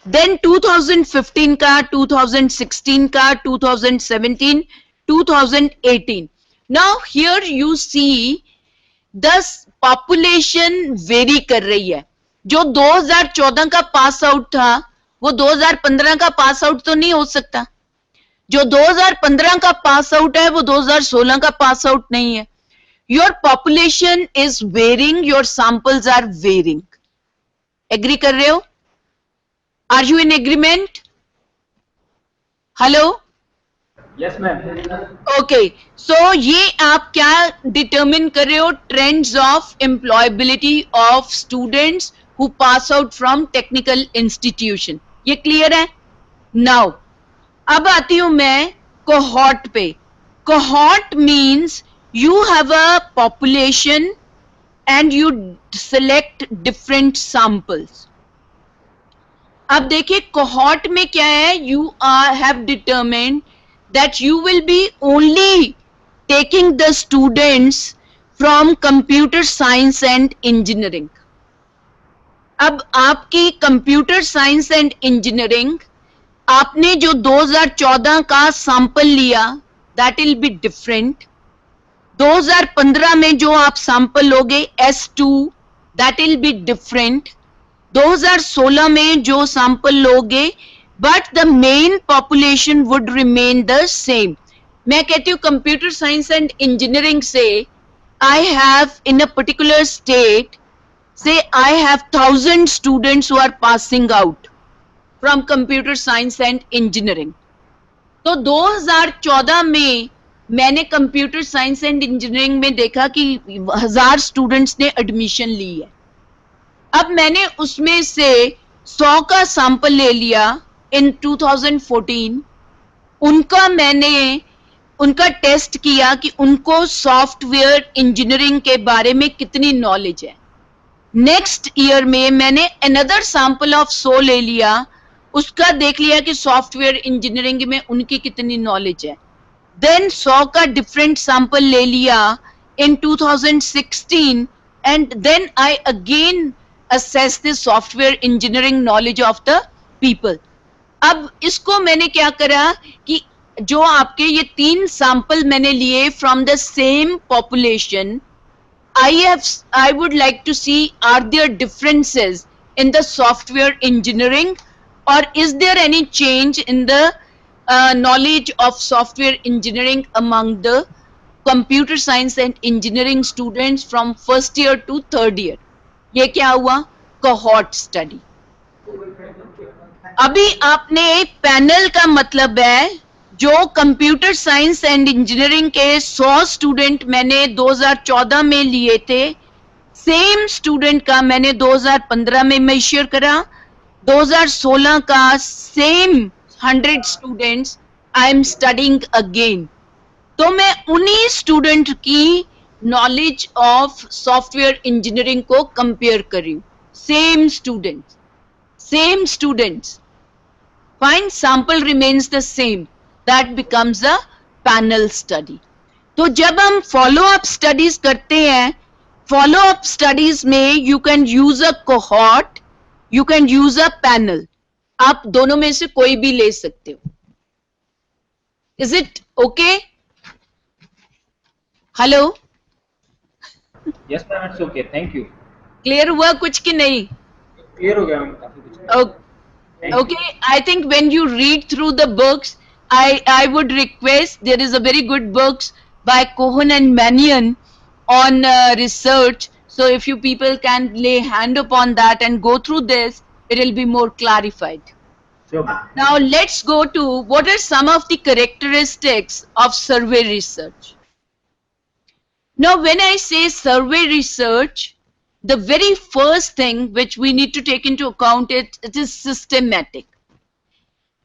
Then 2015 का, 2016 का, 2017, 2018. Now here you see the population vary कर रही है. जो 2014 का pass out था वो 2015 का पास आउट तो नहीं हो सकता. जो 2015 का पास आउट है वो 2016 का पास आउट नहीं है. Your population is varying, your samples are varying. Agree कर रहे हो? Are you in agreement? Hello? Yes, ma'am. Okay, so ये आप क्या determine कर रहे हो? Trends of employability of students who pass out from technical institution. ये clear है? Now, अब आती हूं मैं cohort पे. Cohort means you have a population and you select different samples. अब देखिए cohort में क्या है? You have determined that you will be only taking the students from computer science and engineering. अब आपकी कंप्यूटर साइंस एंड इंजीनियरिंग, आपने जो 2014 का सैंपल लिया दैट विल बी डिफरेंट. 2015 में जो आप सैंपल लोगे S2 that will be different. 2016 में जो सैंपल लोगे but the main population would remain the same. मैं कहती हूँ computer science and engineering से I have in a particular state, say I have 1,000 students who are passing out from computer science and engineering. तो 2014 में मैंने computer science and engineering में देखा कि 1000 स्टूडेंट्स ने एडमिशन ली है. अब मैंने उसमें से 100 का सैंपल ले लिया इन 2014. उनका टेस्ट किया कि उनको सॉफ्टवेयर इंजीनियरिंग के बारे में कितनी नॉलेज है. नेक्स्ट ईयर में मैंने अनदर सैंपल ऑफ 100 ले लिया, उसका देख लिया कि सॉफ्टवेयर इंजीनियरिंग में उनकी कितनी नॉलेज है. देन 100 का डिफरेंट सैंपल ले लिया in 2016 and then I again assess the software engineering knowledge of the people. अब इसको मैंने क्या करा कि जो आपके ये 3 सैंपल मैंने लिए from the same population, I would like to see are there differences in the software engineering or is there any change in the knowledge of software engineering among the computer science and engineering students from first year to third year. ये क्या हुआ? Cohort study. अभी आपने एक panel का मतलब है जो कंप्यूटर साइंस एंड इंजीनियरिंग के 100 स्टूडेंट मैंने 2014 में लिए थे, सेम स्टूडेंट का मैंने 2015 में मेजर करा, 2016 का same 100 students I am studying again. तो मैं उन्हीं स्टूडेंट की नॉलेज ऑफ सॉफ्टवेयर इंजीनियरिंग को कंपेयर करी. Same students fine, sample remains the same, that becomes a panel study. तो जब हम फॉलो अप स्टडीज करते हैं, फॉलो अप स्टडीज में you can use a cohort, you can use a panel. आप दोनों में से कोई भी ले सकते हो. Is it okay? Hello, Yes, ma'am, it's okay. Thank you. Clear हुआ कुछ कि नहीं? Clear हो गया मैम, काफी कुछ. Okay, I think when you read through the books, I would request, there is a very good books by Cohen and Mannion on research. So if you people can lay hand upon that and go through this, it will be more clarified. Sure, ma'am. Now let's go to what are some of the characteristics of survey research. Now when I say survey research, the very first thing which we need to take into account it is systematic.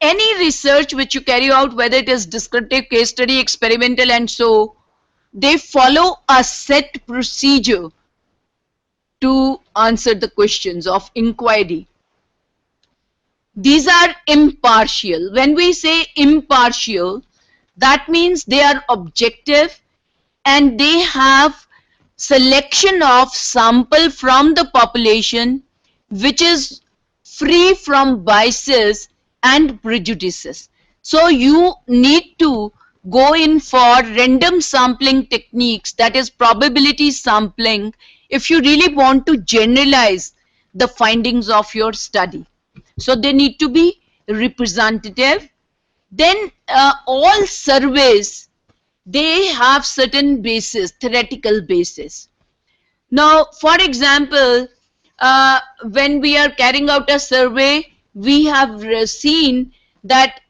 Any research which you carry out, whether it is descriptive, case study, experimental and so, they follow a set procedure to answer the questions of inquiry. These are impartial. When we say impartial, that means they are objective and they have selection of sample from the population which is free from biases and prejudices. So you need to go in for random sampling techniques, that is probability sampling, if you really want to generalize the findings of your study. So they need to be representative. Then all surveys, they have certain basis, theoretical basis. Now, for example, when we are carrying out a survey, we have seen that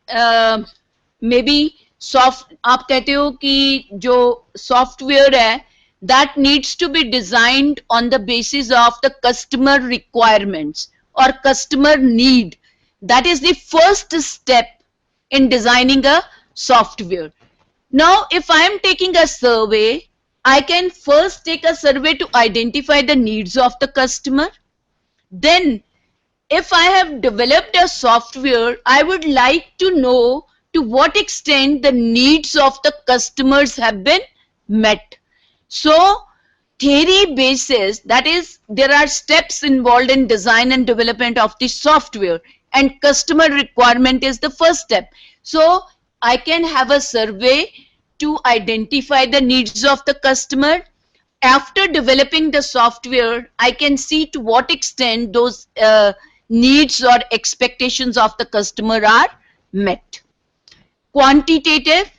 maybe आप कहते हो कि जो software है, that needs to be designed on the basis of the customer requirements or customer need. That is the first step in designing a software. Now, if I am taking a survey, I can first take a survey to identify the needs of the customer. Then, if I have developed a software, I would like to know to what extent the needs of the customers have been met. So, theory basis, that is, there are steps involved in design and development of the software, and customer requirement is the first step. So, I can have a survey to identify the needs of the customer. After developing the software, I can see to what extent those needs or expectations of the customer are met. Quantitative,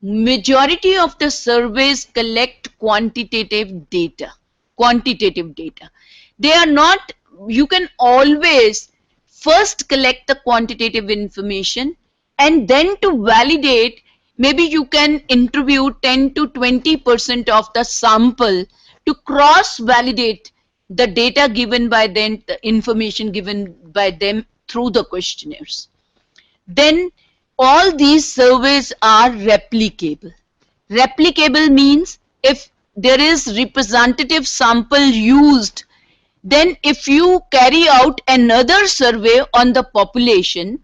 majority of the surveys collect quantitative data. Quantitative data. They are not, you can always first collect the quantitative information and then to validate, maybe you can interview 10 to 20% of the sample to cross validate the data given by them, the information given by them through the questionnaires. Then all these surveys are replicable. Replicable means if there is representative sample used, then if you carry out another survey on the population,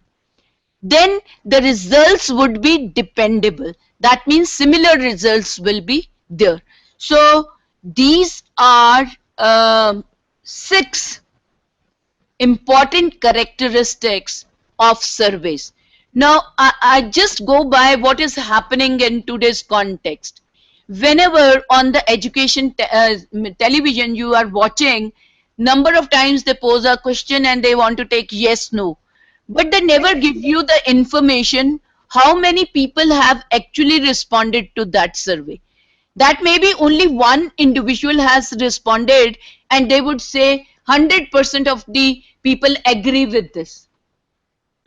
then the results would be dependable. That means similar results will be there. So these are 6 important characteristics of surveys. Now, I just go by what is happening in today's context. Whenever on the education television you are watching, number of times they pose a question and they want to take yes, no. But they never give you the information how many people have actually responded to that survey. That maybe only one individual has responded and they would say 100% of the people agree with this.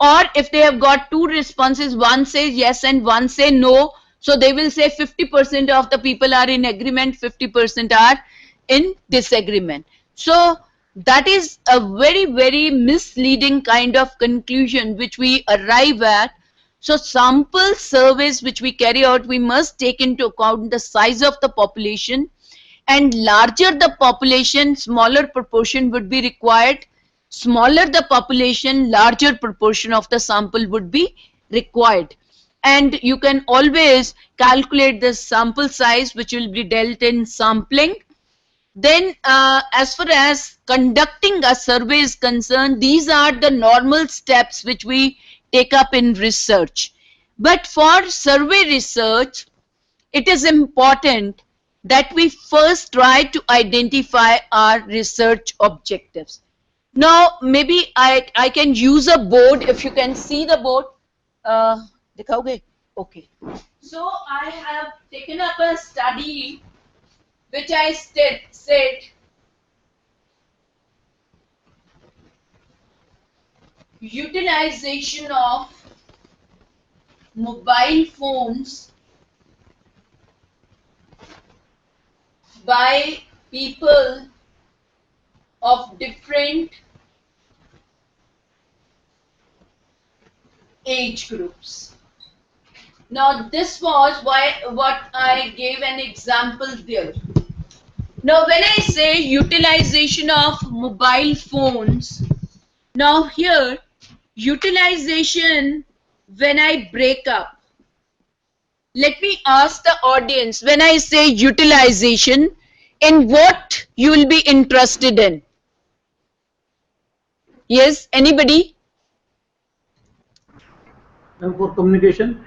Or if they have got 2 responses, one says yes and one say no, so they will say 50% of the people are in agreement, 50% are in disagreement. So that is a very, very misleading kind of conclusion which we arrive at. So sample surveys which we carry out, we must take into account the size of the population, and larger the population, smaller proportion would be required. Smaller the population, larger proportion of the sample would be required. And you can always calculate the sample size which will be dealt in sampling. Then as far as conducting a survey is concerned, these are the normal steps which we take up in research. But for survey research, it is important that we first try to identify our research objectives. Now, maybe I can use a board, if you can see the board. Dikhaoge? Okay. So I have taken up a study which I said utilization of mobile phones by people of different age groups. Now this was what I gave an example there. Now when I say utilization of mobile phones, now here utilization, when I break up, let me ask the audience, when I say utilization, in what you will be interested in? Yes, anybody? For communication.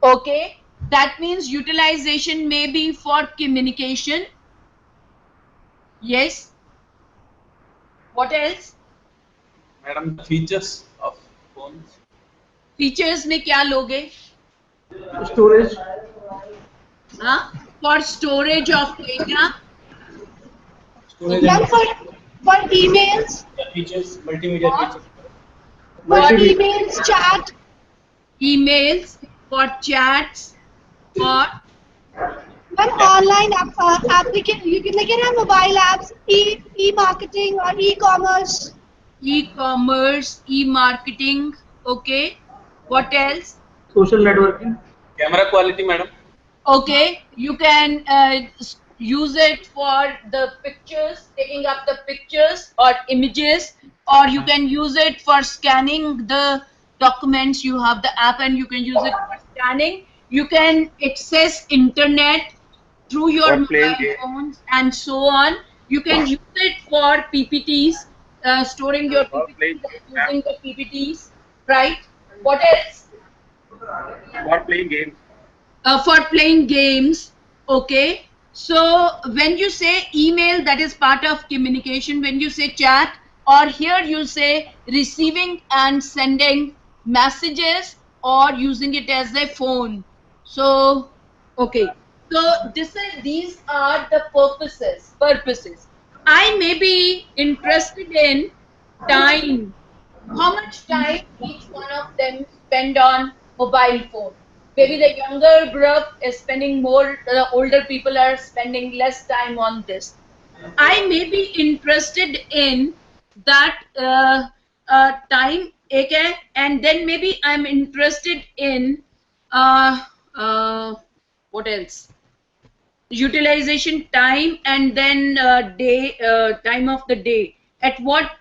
Okay, that means utilization may be for communication. Yes. What else? Madam, the features of phones. Features में क्या लोगे? Storage. हाँ? For storage of data. Storage for emails. features, multimedia features. For emails, chat. Emails, for chats, for When online application, you can have mobile apps, e-marketing or e-commerce. E-commerce, e-marketing. Okay. What else? Social networking. Camera quality, madam. Okay, you can use it for the pictures, taking up the pictures or images, or you can use it for scanning the documents. You have the app and you can use it for scanning. You can access internet through your mobile phones and so on. You can use it for PPTs, storing your PPTs, using the PPTs, right? What else? For playing games. For playing games. Okay. So when you say email, that is part of communication. When you say chat, or here you say receiving and sending messages, or using it as a phone. So okay, so these are the purposes. I may be interested in time. How much time each one of them spend on mobile phone? Maybe the younger group is spending more, the older people are spending less time on this. I may be interested in that time, okay, and then maybe I'm interested in what else? Utilization time, and then day, time of the day. At what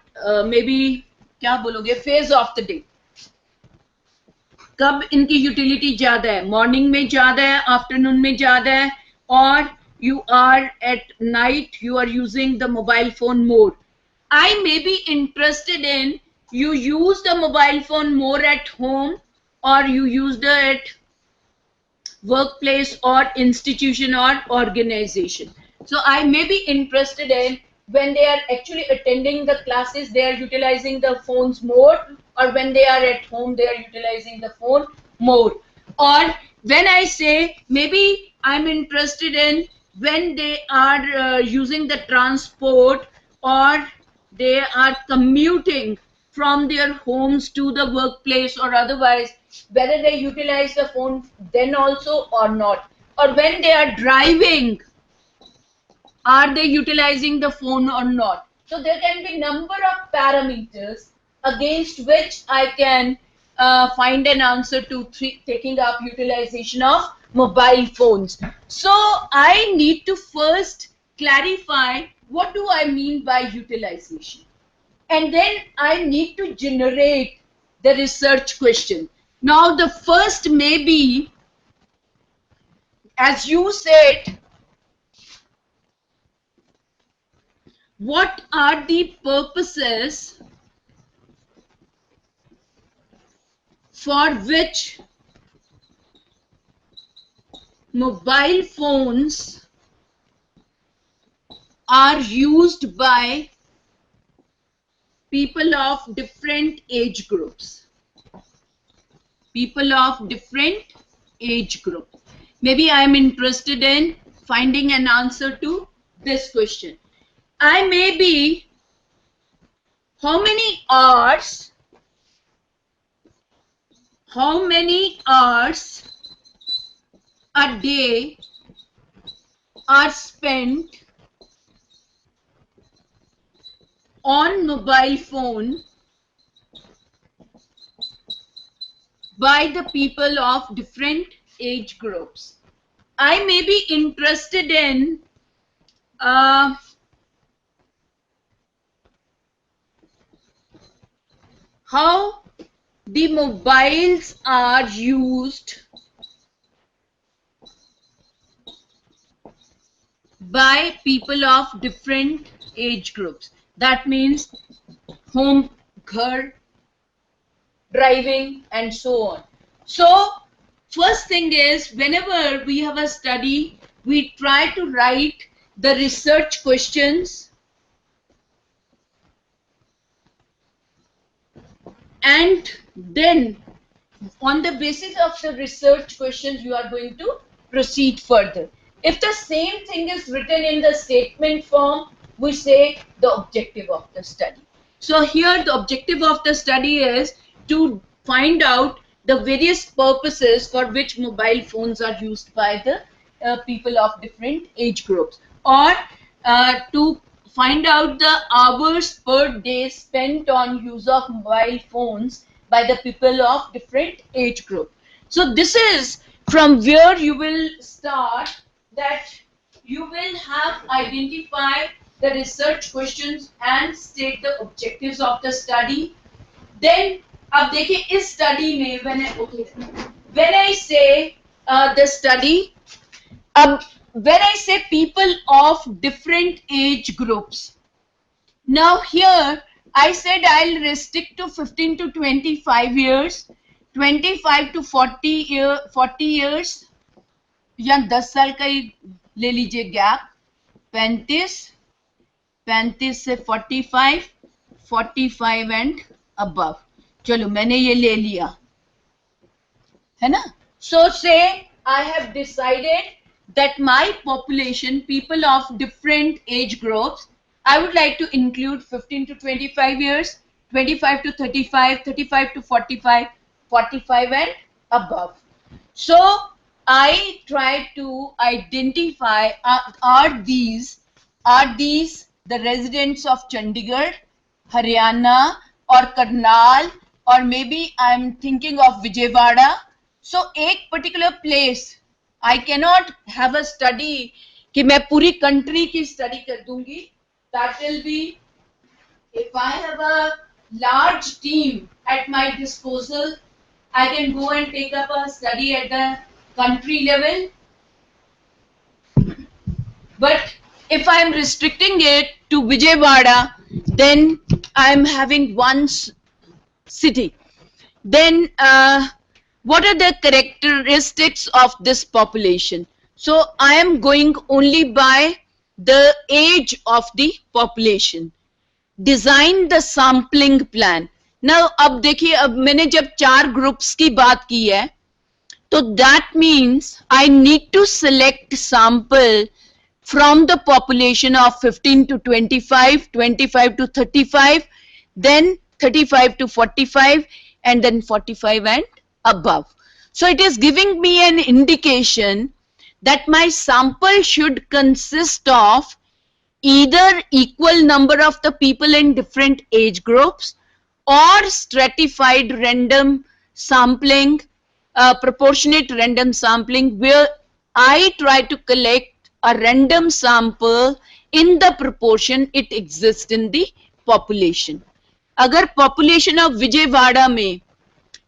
maybe क्या बोलोगे, phase of the day, कब इनकी utility ज्यादा है? Morning में ज्यादा है, afternoon में ज्यादा है, और you are at night, you are using the mobile phone more. I may be interested in you use the mobile phone more at home, or you use it at workplace or institution or organization. So I may be interested in when they are actually attending the classes, they are utilizing the phones more, or when they are at home, they are utilizing the phone more. Or when I say maybe I'm interested in when they are using the transport, or they are commuting from their homes to the workplace, or otherwise, whether they utilize the phone then also or not. Or when they are driving, are they utilizing the phone or not? So there can be number of parameters against which I can find an answer to taking up utilization of mobile phones. So I need to first clarify what do I mean by utilization. And then I need to generate the research question. Now the first may be, as you said, what are the purposes for which mobile phones are used by people of different age groups? People of different age group. Maybe I am interested in finding an answer to this question. I may be, how many hours a day are spent on mobile phone by the people of different age groups? I may be interested in how the mobiles are used by people of different age groups. That means home, ghar, driving, and so on. So first thing is, whenever we have a study, we try to write the research questions, and then on the basis of the research questions you are going to proceed further. If the same thing is written in the statement form, we say the objective of the study. So here the objective of the study is to find out the various purposes for which mobile phones are used by the people of different age groups, or to find out the hours per day spent on use of mobile phones by the people of different age group. So this is from where you will start, that you will have identified the research questions and state the objectives of the study. Then अब देखिए इस study में when I say the study, when I say people of different age groups, now here I said I'll restrict to 15 to 25 years, 25 to 40 years, या 10 साल का ही ले लीजिए gap, 35 से 45, 45 and above. चलो मैंने ये ले लिया है ना. So say I have decided that my population, people of different age groups, I would like to include 15 to 25 years, 25 to 35, 35 to 45, 45 and above. So I try to identify are these the residents of Chandigarh, Haryana or Karnal, or maybe I'm thinking of Vijayawada. So एक particular place, I cannot have a study कि मैं पूरी country की study कर दूंगी. That will be, if I have a large team at my disposal, I can go and take up a study at the country level. But if I am restricting it to Vijayawada, then I am having one city. Then what are the characteristics of this population? So I am going only by the age of the population. Design the sampling plan. Now अब देखिए, अब मैंने जब 4 groups की बात की है, तो that means I need to select sample from the population of 15 to 25, 25 to 35, then 35 to 45, and then 45 and above. So it is giving me an indication that my sample should consist of either equal number of the people in different age groups or stratified random sampling, proportionate random sampling, where I try to collect a random sample in the proportion it exists in the population. अगर population of Vijayawada में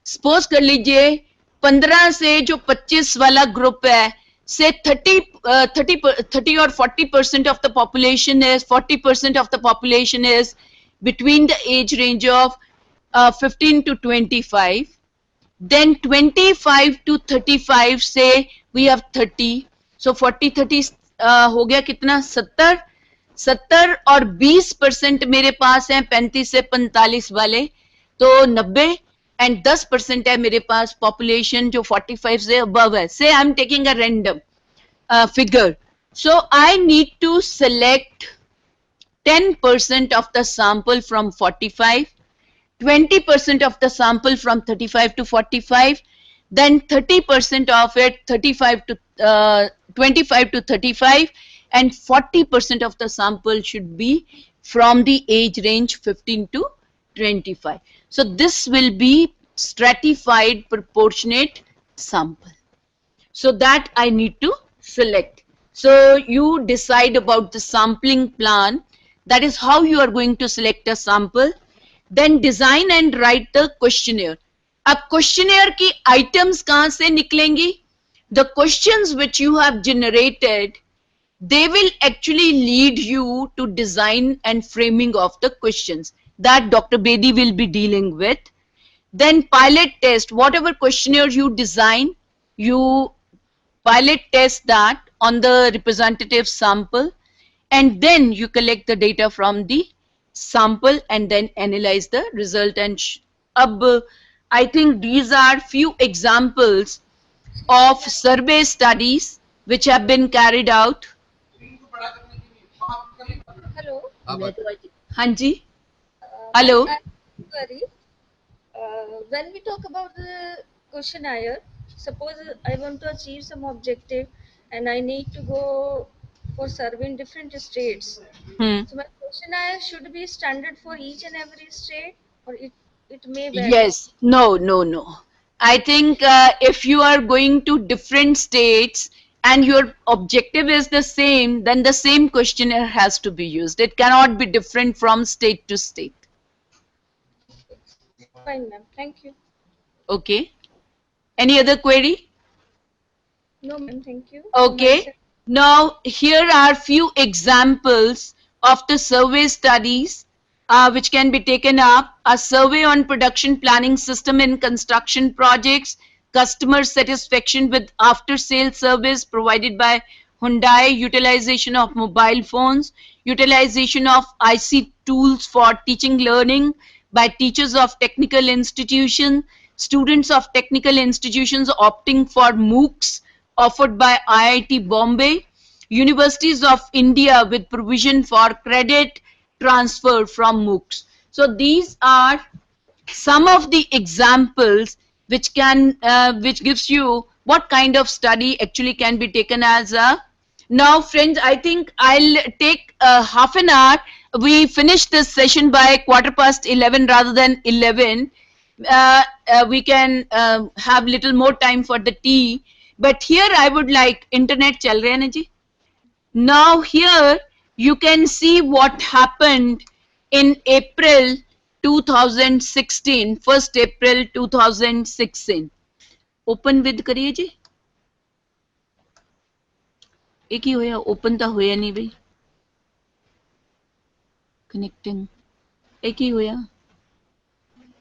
suppose कर लीजिए 15 से जो 25 वाला group है, say 30 or 40% of the population is 40% of the population is between the age range of 15 to 25, then 25 to 35 say we have 30, so 40 30 हो गया कितना 70 और 20% मेरे पास हैं 35 से 45 वाले, तो 90, एंड 10% है मेरे पास पॉपुलेशन जो 45 से अबव है. से I am taking a random figure. So I need to select 10% of the sample from 45, 20% of the sample from 35 to 45, then 30% of it 25 to 35, and 40% of the sample should be from the age range 15 to 25. So this will be stratified proportionate sample. So that I need to select. So you decide about the sampling plan. That is how you are going to select a sample. Then design and write the questionnaire. अब questionnaire की items कहाँ से निकलेंगी? The questions which you have generated, they will actually lead you to design and framing of the questions that Dr. Bedi will be dealing with. Then pilot test, whatever questionnaire you design, you pilot test that on the representative sample, and then you collect the data from the sample and then analyze the result. And I think these are few examples of survey studies which have been carried out. Hello. हाँ जी. Hello. Sorry. When we talk about the questionnaire, suppose I want to achieve some objective and I need to go for survey in different states. So my questionnaire should be standard for each and every state, or it may vary? Yes. No. I think if you are going to different states and your objective is the same, then the same questionnaire has to be used. It cannot be different from state to state. Fine, ma'am. Thank you. Okay. Any other query? No, ma'am. Thank you. Okay. Now, here are few examples of the survey studies which can be taken up. A survey on production planning system in construction projects, customer satisfaction with after-sale service provided by Hyundai, utilization of mobile phones, utilization of ICT tools for teaching learning by teachers of technical institutions, students of technical institutions opting for MOOCs offered by IIT Bombay, universities of India with provision for credit transfer from MOOCs. So these are some of the examples which can which gives you what kind of study actually can be taken as a. Now friends, I think I'll take half an hour. We finished this session by 11:15 rather than 11. We can have little more time for the tea, but here I would like internet chal raha hai na ji. Now here you can see what happened in April 2016, 1st April 2016. Open with करिए जी. एक ही होया, open तो होया नहीं भाई. Connecting. एक ही होया.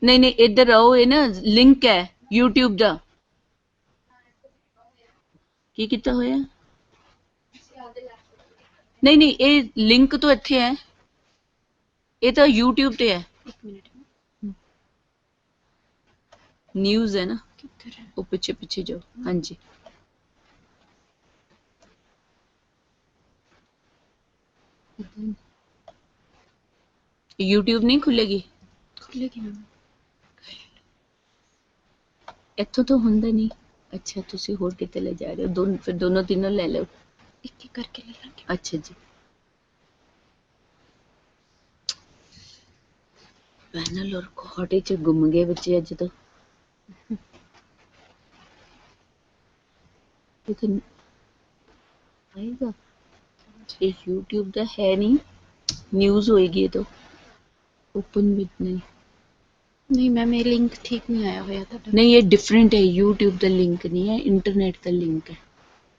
नहीं नहीं इधर आओ, ये ना लिंक है YouTube दा. की कितना होया? नहीं नहीं ये लिंक तो ਇੱਥੇ है. ये तो YouTube ਤੇ है. न्यूज़ है ना, वो पीछे पीछे जाओ. हाँ जी. YouTube नहीं खुलेगी? खुलेगी मैम. ਇੱਥੋਂ तो ਹੁੰਦਾ नहीं. अच्छा ਤੁਸੀਂ ਹੋਰ ਕਿਤੇ ਲੈ ਜਾ ਰਹੇ ਹੋ? दोनों फिर दोनों तीनों ले लो. एक एक करके ले लेंगे. अच्छा जी. पैनल और कोहॉर्ट च गुम गए बच्चे अज तो. आएगा ये YouTube का है नहीं, न्यूज़ होएगी ये तो. ओपन विद नहीं मैम, ये लिंक ठीक नहीं आया हुआ था. नहीं ये डिफरेंट है, YouTube का लिंक नहीं है, इंटरनेट का लिंक है.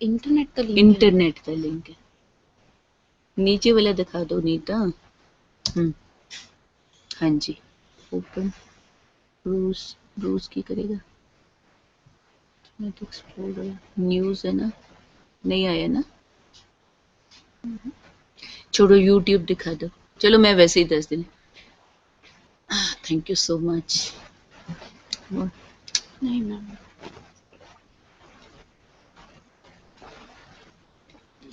इंटरनेट का लिंक है. नीचे वाला दिखा दो नीता. हाँ जी. ओपन ब्रूस की करेगा. एक्सप्लोरर न्यूज़ है ना, नहीं आया ना. छोड़ो YouTube दिखा दो. चलो मैं वैसे ही 10 दिन. Thank you so much. नहीं मैम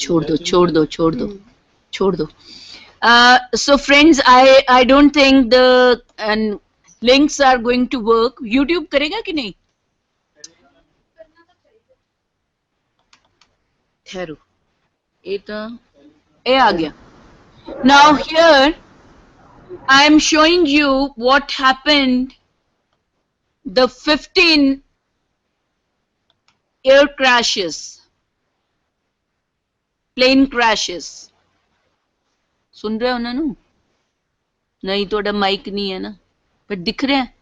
छोड़ दो. So friends, I don't think the links are going to work. YouTube करेगा कि नहीं? ठहरो, ये आ गया. Now here I am showing you what happened. The 15 air crashes, plane crashes. सुन रहे हो ना? नहीं थोड़ा माइक नहीं है ना, पर दिख रहे हैं.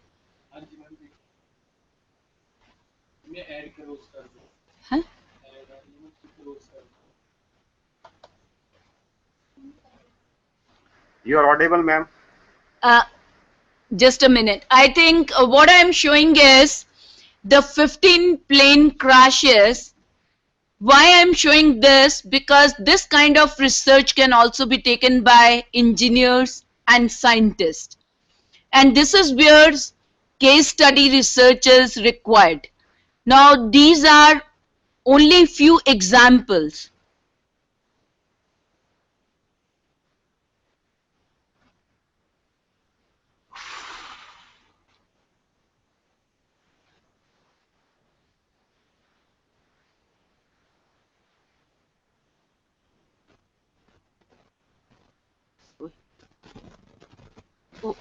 हाँ? You are audible, ma'am. Just a minute. I think what I am showing is the 15 plane crashes. Why I am showing this? Because this kind of research can also be taken by engineers and scientists. And this is where case study research is required. Now, these are only few examples. Oh.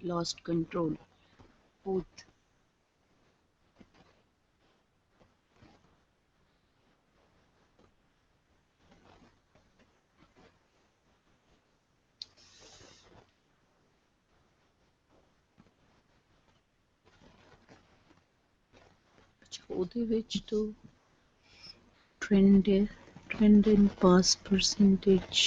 Lost control. Both. ਉਹਦੇ ਵਿੱਚ ਤੋਂ trend in pass percentage.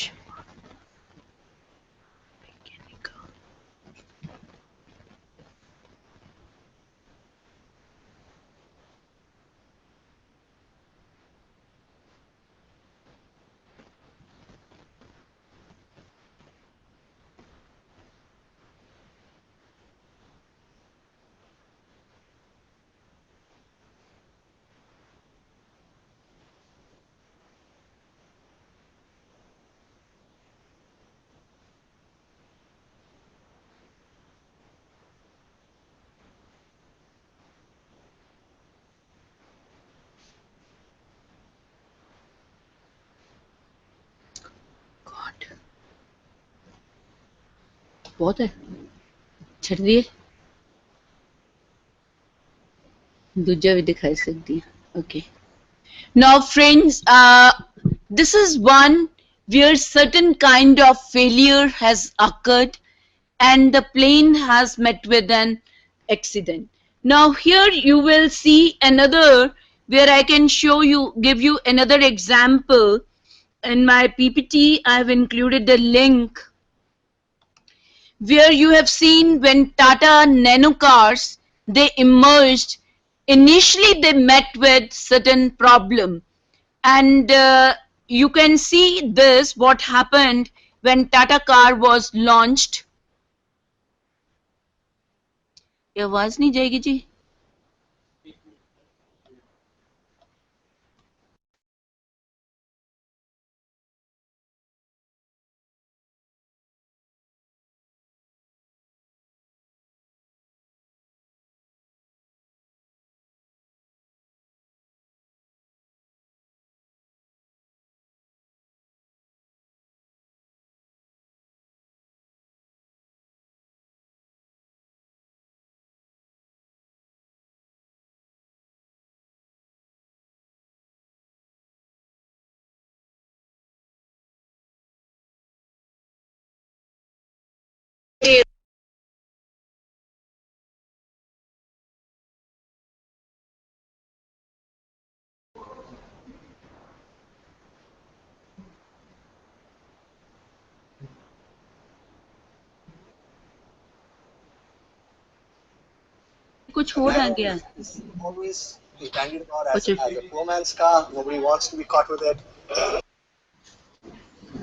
बहुत है छड़ दिए दूजा भी दिखाई सकती है okay now friends this is one where certain kind of failure has occurred and the plane has met with an accident. Now here you will see another where I can show you, give you another example. In my PPT, I have included the link where you have seen when Tata Nano cars, they emerged, initially they met with certain problem. And you can see this, what happened when Tata car was launched. ये आवाज नहीं जाएगी जी कुछ हो रहा गया always be bandied about as a poor man's car. Nobody wants to be caught with it.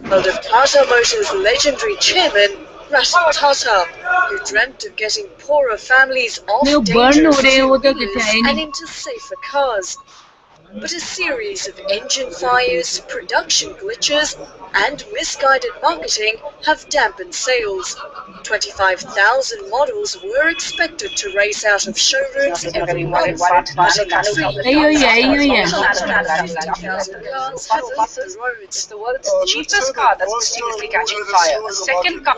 World of Tata Motors' legendary chairman, Ratan Tata, who dreamt of getting poorer families off dangerous two-wheelers and into safer cars. But a series of engine fires, production glitches, and misguided marketing have dampened sales. 25,000 models were expected to race out of showrooms every month, but a complete It's the world's cheapest car that's mysteriously catching fire. A second car.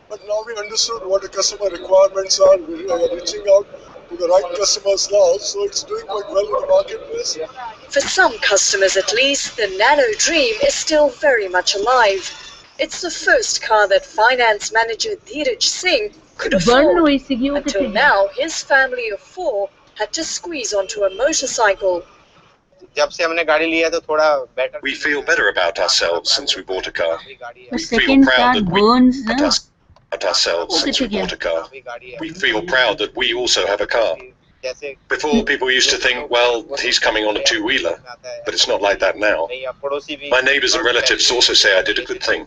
But now we understood what the customer requirements are. We're reaching out to the right customers now, so it's doing quite well in the marketplace. For some customers at least, the Nano dream is still very much alive. It's the first car that finance manager Dheeraj Singh could afford. Until now, his family of 4 had to squeeze onto a motorcycle. We feel better about ourselves since we bought a car. We feel proud that we at ourselves since we bought a car. We feel proud that we also have a car. Before, people used to think, well, he's coming on a two-wheeler, but it's not like that now. My neighbors and relatives also say I did a good thing.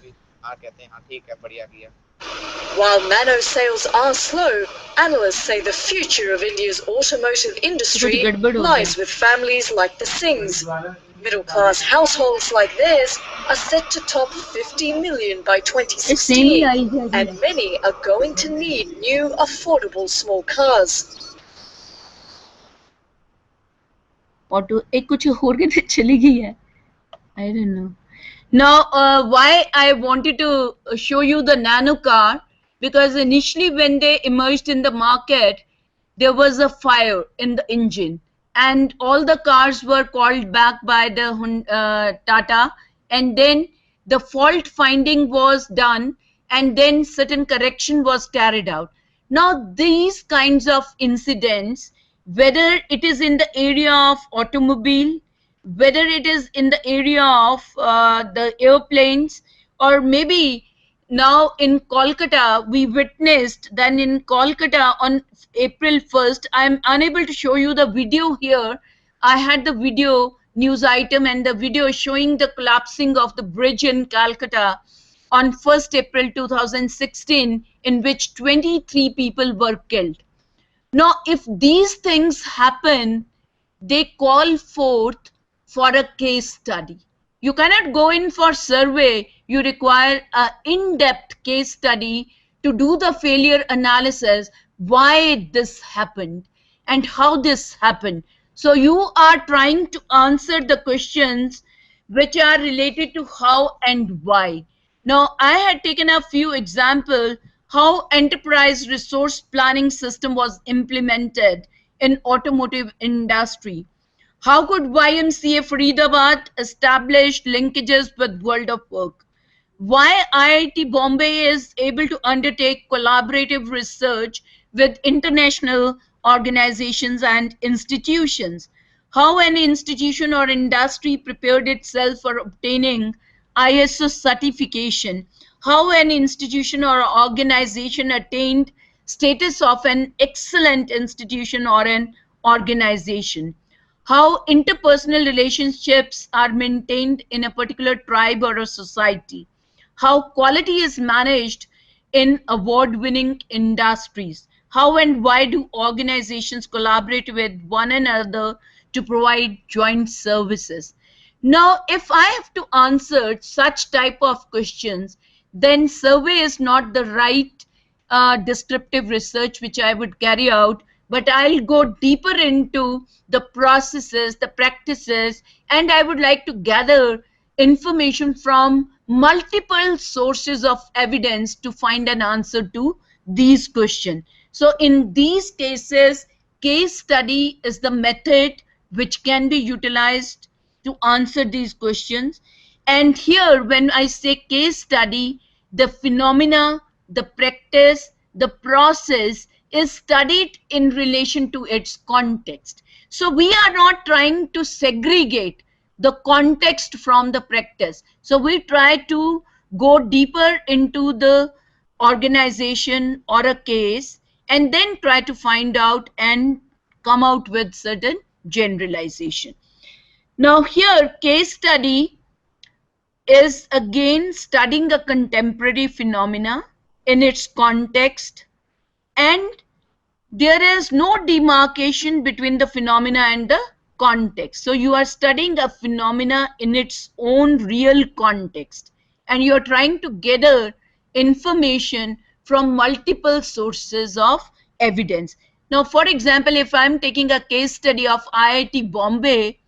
While Nano sales are slow, analysts say the future of India's automotive industry lies with families like the Singhs. Middle-class households like theirs are set to top 50 million by 2016, and many are going to need new, affordable small cars. Auto एक कुछ और के चली गई है I don't know. Now, why I wanted to show you the nano car, because initially when they emerged in the market, there was a fire in the engine and all the cars were called back by the Tata, and then the fault finding was done and then certain correction was carried out. Now, these kinds of incidents, whether it is in the area of automobile, whether it is in the area of the airplanes, or maybe now in Kolkata, we witnessed that in Kolkata on April 1st, I'm unable to show you the video here. I had the video news item and the video showing the collapsing of the bridge in Calcutta on 1st April 2016, in which 23 people were killed. Now, if these things happen, they call forth for a case study. You cannot go in for survey. You require an in-depth case study to do the failure analysis, why this happened and how this happened. So you are trying to answer the questions which are related to how and why. Now, I had taken a few examples how enterprise resource planning system was implemented in automotive industry. How could YMCA Faridabad establish linkages with World of Work? Why IIT Bombay is able to undertake collaborative research with international organizations and institutions. How an institution or industry prepared itself for obtaining ISO certification. How an institution or organization attained status of an excellent institution or an organization. How interpersonal relationships are maintained in a particular tribe or a society. How quality is managed in award-winning industries. How and why do organizations collaborate with one another to provide joint services? Now, if I have to answer such type of questions, then survey is not the right descriptive research which I would carry out, but I'll go deeper into the processes, the practices, and I would like to gather information from multiple sources of evidence to find an answer to these questions. So in these cases, case study is the method which can be utilized to answer these questions. And here, when I say case study, the phenomena, the practice, the process is studied in relation to its context. So we are not trying to segregate the context from the practice. So we try to go deeper into the organization or a case and then try to find out and come out with certain generalization. Now here, case study is again studying a contemporary phenomena in its context, and there is no demarcation between the phenomena and the context. So you are studying a phenomena in its own real context, and you are trying to gather information from multiple sources of evidence. Now, for example, if I'm taking a case study of IIT Bombay,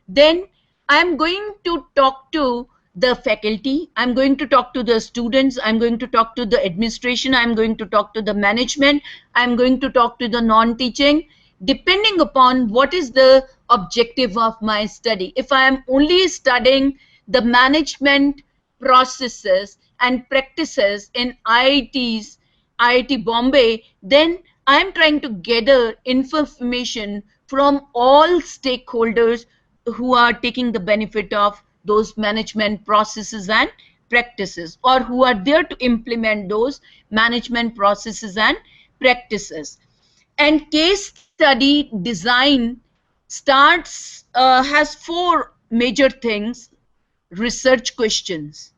then I'm going to talk to the faculty, I'm going to talk to the students, I'm going to talk to the administration, I'm going to talk to the management, I'm going to talk to the non-teaching, depending upon what is the objective of my study. If I am only studying the management processes and practices in IITs, IIT Bombay, then I'm trying to gather information from all stakeholders who are taking the benefit of those management processes and practices, or who are there to implement those management processes and practices. And case study design starts, has four major things. Research questions.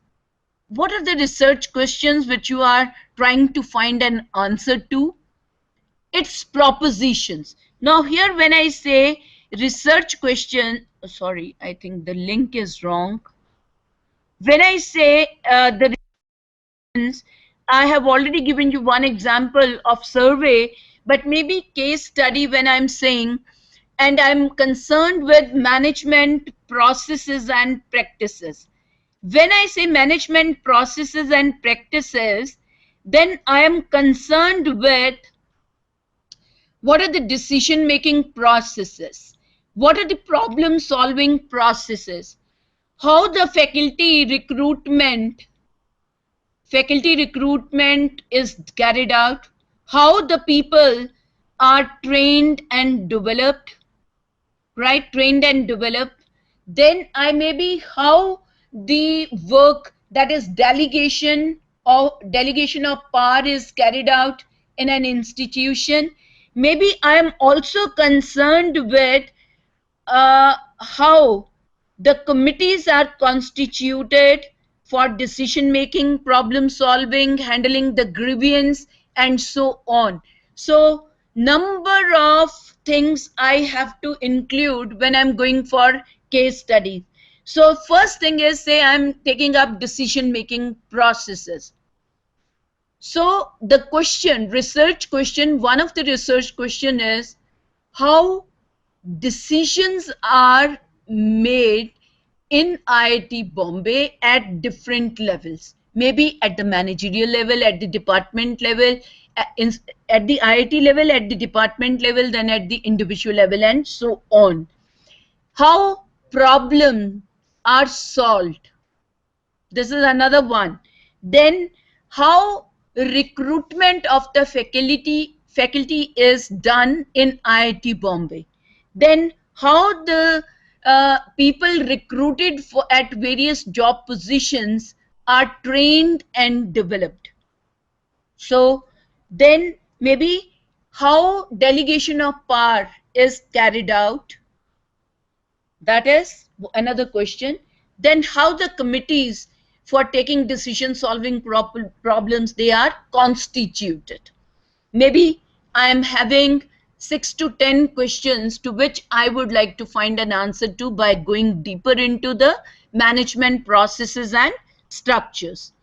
What are the research questions which you are trying to find an answer to? It's propositions. Now here, when I say research question, sorry, I think the link is wrong. When I say the reasons, I have already given you one example of survey, but maybe case study when I'm saying, and I'm concerned with management processes and practices. When I say management processes and practices, then I am concerned with what are the decision-making processes? What are the problem-solving processes? How the faculty recruitment is carried out? How the people are trained and developed, right? Trained and developed. Then I maybe how the work, that is delegation of power, is carried out in an institution. Maybe I am also concerned with how the committees are constituted for decision making, problem solving, handling the grievance, and so on. So number of things I have to include when I'm going for case study. So first thing is, say I'm taking up decision making processes. So the question, research question, one of the research question is how decisions are made in IIT Bombay at different levels. maybe at the managerial level, at the department level, at the IIT level, at the department level, then at the individual level, and so on. How problems are solved. This is another one. Then how recruitment of the faculty is done in IIT Bombay. Then how the people recruited at various job positions are trained and developed. So then maybe how delegation of power is carried out. That is another question. Then how the committees for taking decision solving problems, they are constituted. Maybe I am having 6 to 10 questions to which I would like to find an answer to by going deeper into the management processes and structures.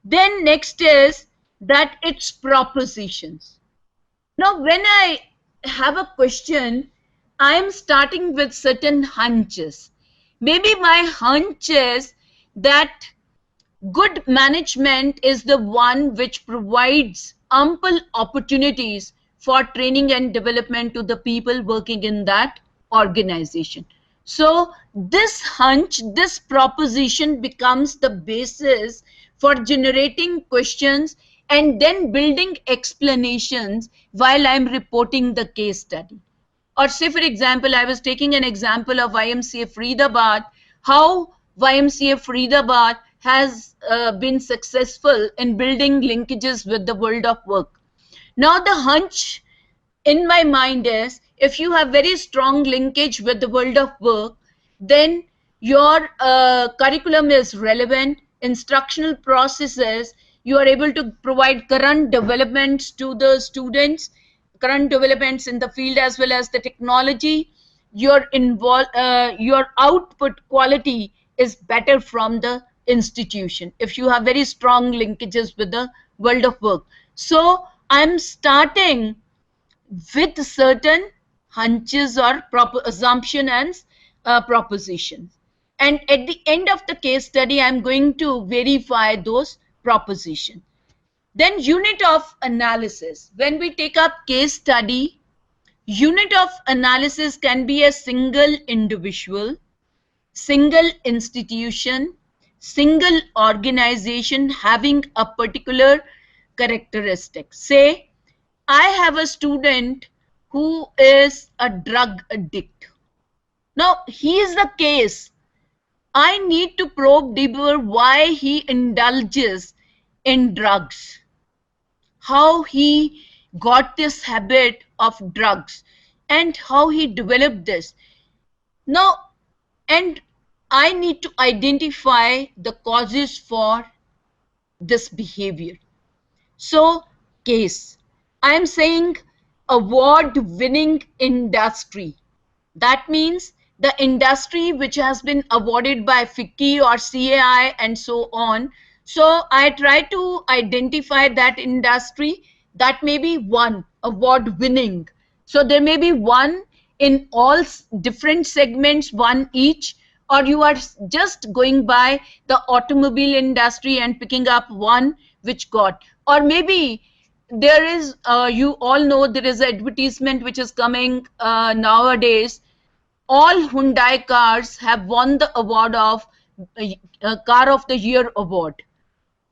Then next is that it's propositions. Now when I have a question, I am starting with certain hunches. Maybe my hunch is that good management is the one which provides ample opportunities for training and development to the people working in that organization. So this hunch, this proposition becomes the basis for generating questions and then building explanations while I'm reporting the case study. Or say, for example, I was taking an example of YMCA Faridabad, how YMCA Faridabad has been successful in building linkages with the world of work. Now the hunch in my mind is, if you have very strong linkage with the world of work, then your curriculum is relevant, instructional processes, you are able to provide current developments to the students, current developments in the field as well as the technology, your output quality is better from the institution if you have very strong linkages with the world of work. So I'm starting with certain hunches or assumption and propositions. And at the end of the case study, I'm going to verify those propositions. Then unit of analysis. When we take up case study, unit of analysis can be a single individual, single institution, single organization having a particular characteristic. Say, I have a student who is a drug addict. Now, he is the case. I need to probe deeper why he indulges in drugs, how he got this habit of drugs, and how he developed this. Now, and I need to identify the causes for this behavior. So, case. I am saying award-winning industry. That means the industry which has been awarded by FICCI or CAI and so on. So I try to identify that industry. That may be one, award-winning. So there may be one in all different segments, one each, or you are just going by the automobile industry and picking up one which got. Or maybe there is, you all know there is an advertisement which is coming nowadays. All Hyundai cars have won the award of Car of the Year award.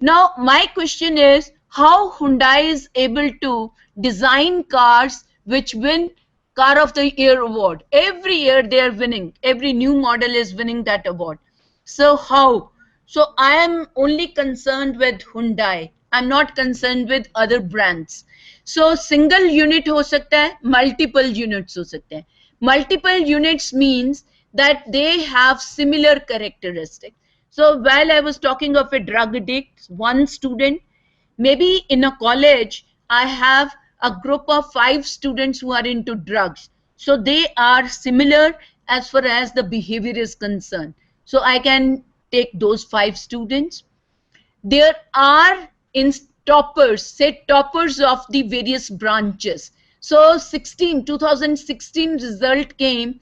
Now, my question is, how Hyundai is able to design cars which win Car of the Year award? Every year they are winning. Every new model is winning that award. So how? So I am only concerned with Hyundai. I'm not concerned with other brands. So single unit ho sakta hai, multiple units ho sakte hain. Multiple units means that they have similar characteristics. So while I was talking of a drug addict, one student, maybe in a college, I have a group of 5 students who are into drugs. So they are similar as far as the behavior is concerned. So I can take those 5 students. There are toppers, say toppers of the various branches. So 2016 result came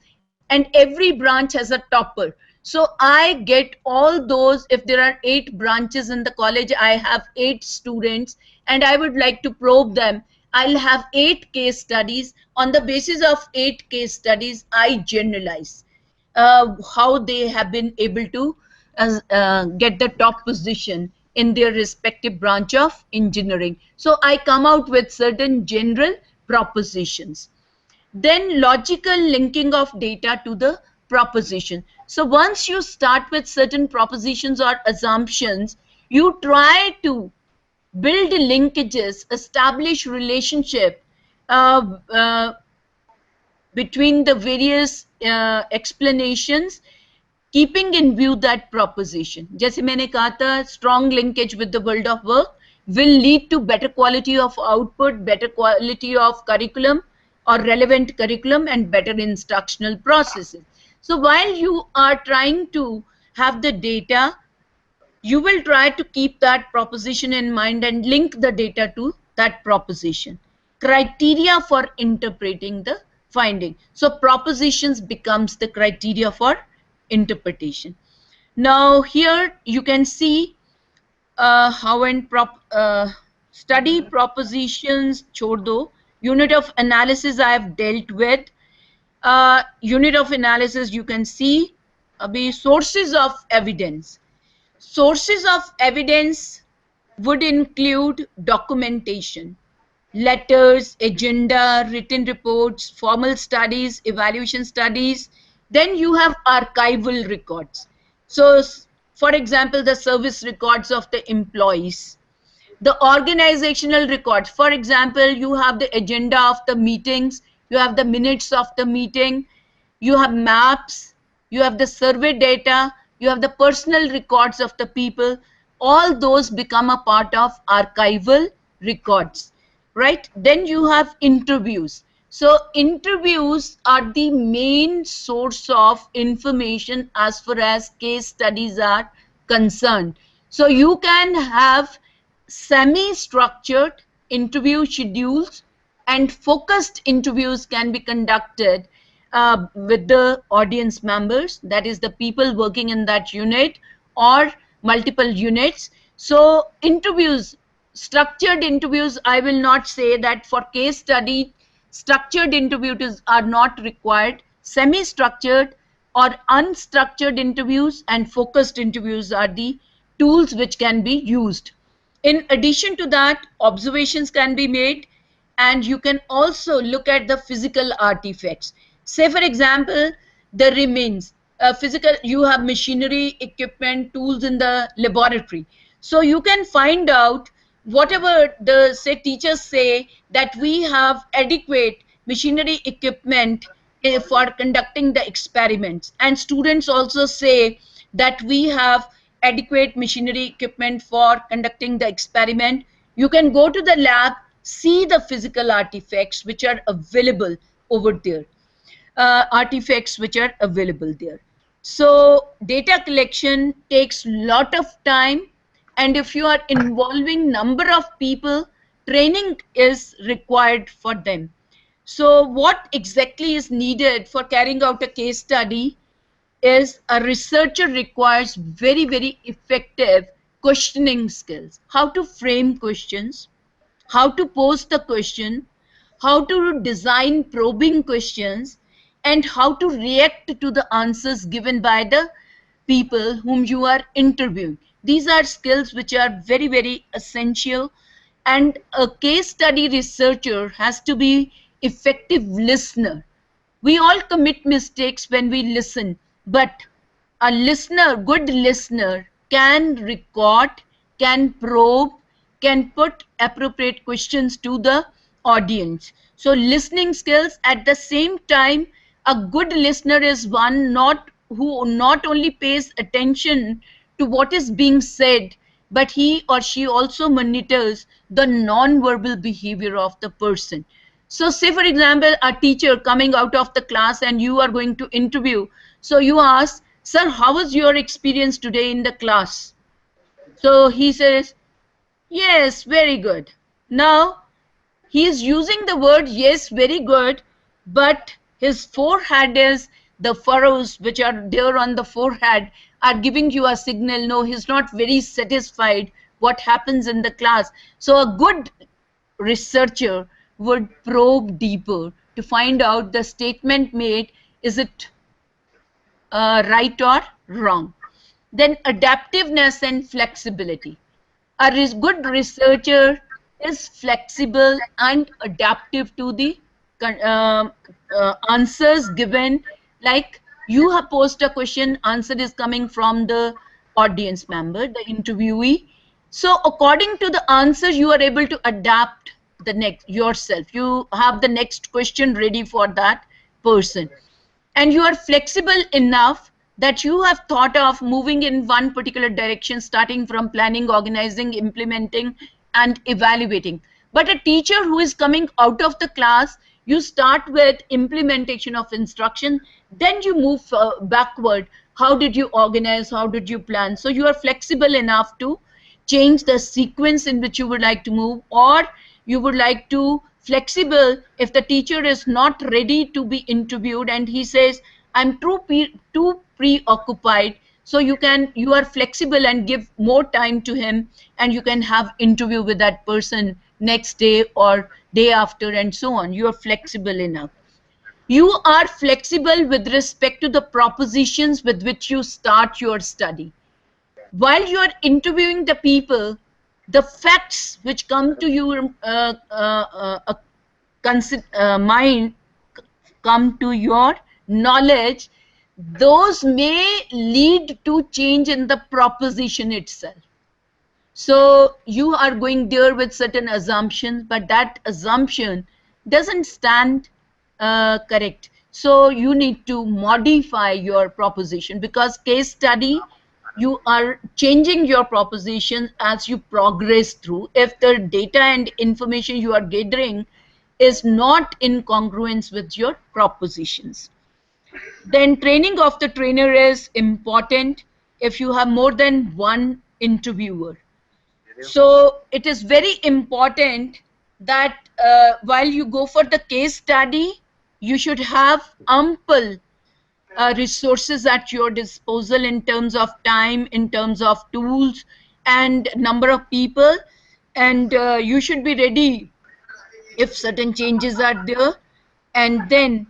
and every branch has a topper. So I get all those. If there are 8 branches in the college, I have 8 students and I would like to probe them. I'll have 8 case studies. On the basis of 8 case studies, I generalize how they have been able to get the top position in their respective branch of engineering. So I come out with certain general propositions. Then logical linking of data to the proposition. So once you start with certain propositions or assumptions, you try to build linkages, establish relationship uh, uh, between the various explanations, keeping in view that proposition. जैसे मैंने कहा था, strong linkage with the world of work will lead to better quality of output, better quality of curriculum or relevant curriculum, and better instructional processes. So while you are trying to have the data, you will try to keep that proposition in mind and link the data to that proposition. Criteria for interpreting the finding. So propositions becomes the criteria for interpretation. Now here you can see how and study propositions chhod do. Unit of analysis I have dealt with. Unit of analysis you can see abhi sources of evidence. Sources of evidence would include documentation, letters, agenda, written reports, formal studies, evaluation studies. Then you have archival records. So, for example, the service records of the employees. The organizational records. For example, you have the agenda of the meetings, you have the minutes of the meeting, you have maps, you have the survey data, you have the personal records of the people. All those become a part of archival records, right? Then you have interviews. So interviews are the main source of information as far as case studies are concerned. So you can have semi-structured interview schedules, and focused interviews can be conducted with the audience members, that is the people working in that unit or multiple units. So interviews, structured interviews, I will not say that for case study, structured interviews are not required. Semi-structured or unstructured interviews and focused interviews are the tools which can be used. In addition to that, observations can be made, and you can also look at the physical artifacts. Say, for example, the remains. Physical, you have machinery, equipment, tools in the laboratory. So you can find out whatever the teachers say that we have adequate machinery equipment for conducting the experiments, and students also say that we have adequate machinery equipment for conducting the experiment. You can go to the lab, see the physical artifacts which are available over there. Artifacts which are available there. So data collection takes lot of time, and if you are involving number of people, training is required for them. So what exactly is needed for carrying out a case study is a researcher requires very, very effective questioning skills. How to frame questions, how to pose the question, how to design probing questions, and how to react to the answers given by the people whom you are interviewing. These are skills which are very, very essential, and a case study researcher has to be effective listener. We all commit mistakes when we listen, but a listener, good listener, can record, can probe, can put appropriate questions to the audience. So listening skills. At the same time, a good listener is one who not only pays attention to what is being said, but he or she also monitors the non-verbal behavior of the person. So say, for example, a teacher coming out of the class and you are going to interview. So you ask, sir, how was your experience today in the class? So he says, yes, very good. Now, he is using the word yes, very good, but his forehead is the furrows which are there on the forehead are giving you a signal, no, he's not very satisfied what happens in the class. So a good researcher would probe deeper to find out the statement made, is it right or wrong. Then adaptiveness and flexibility. A good researcher is flexible and adaptive to the answers given. Like you have posed a question, answer is coming from the audience member, the interviewee. So according to the answer, you are able to adapt the next yourself. You have the next question ready for that person. And you are flexible enough that you have thought of moving in one particular direction, starting from planning, organizing, implementing, and evaluating. But a teacher who is coming out of the class, you start with implementation of instruction, then you move backward. How did you organize? How did you plan? So you are flexible enough to change the sequence in which you would like to move, or you would like to flexible if the teacher is not ready to be interviewed and he says, I'm too preoccupied. So you are flexible and give more time to him, and you can have interview with that person next day or day after and so on. You are flexible enough. You are flexible with respect to the propositions with which you start your study. While you are interviewing the people, the facts which come to your mind, come to your knowledge, those may lead to change in the proposition itself. So you are going there with certain assumptions, but that assumption doesn't stand correct. So you need to modify your proposition, because case study, you are changing your proposition as you progress through. If the data and information you are gathering is not in congruence with your propositions, then training of the trainer is important if you have more than one interviewer. So it is very important that while you go for the case study, you should have ample resources at your disposal in terms of time, in terms of tools and number of people, and you should be ready if certain changes are there. And then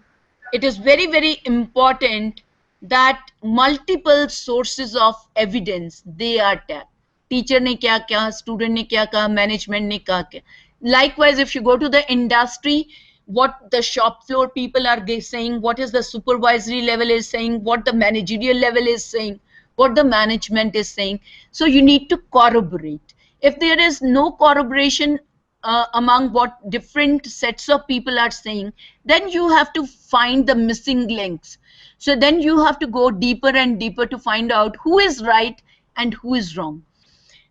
it is very, very important that multiple sources of evidence, they are tapped. Teacher ne kya kya, student ne kya kaha, management ne kya. Likewise, if you go to the industry, what the shop floor people are saying, what is the supervisory level is saying, what the managerial level is saying, what the management is saying. So you need to corroborate. If there is no corroboration among what different sets of people are saying, then you have to find the missing links. So then you have to go deeper and deeper to find out who is right and who is wrong.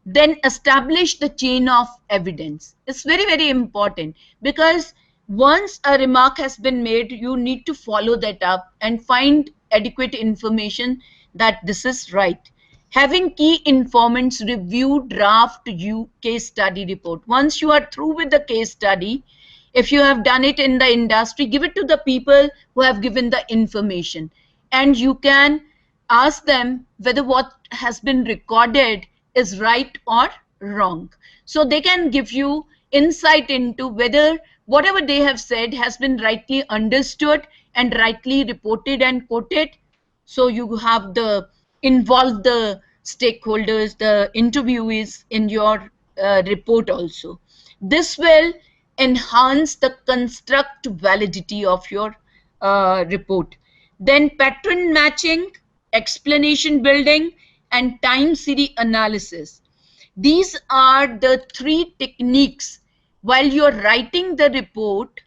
Then establish the chain of evidence. It's very, very important, because once a remark has been made, you need to follow that up and find adequate information that this is right. Having key informants review draft case study report. Once you are through with the case study, if you have done it in the industry, give it to the people who have given the information, and you can ask them whether what has been recorded is right or wrong. So they can give you insight into whether whatever they have said has been rightly understood and rightly reported and quoted. So you have involve the stakeholders, the interviewees in your report also. This will enhance the construct validity of your report. Then pattern matching, explanation building, and time series analysis. These are the three techniques. While you're writing the report,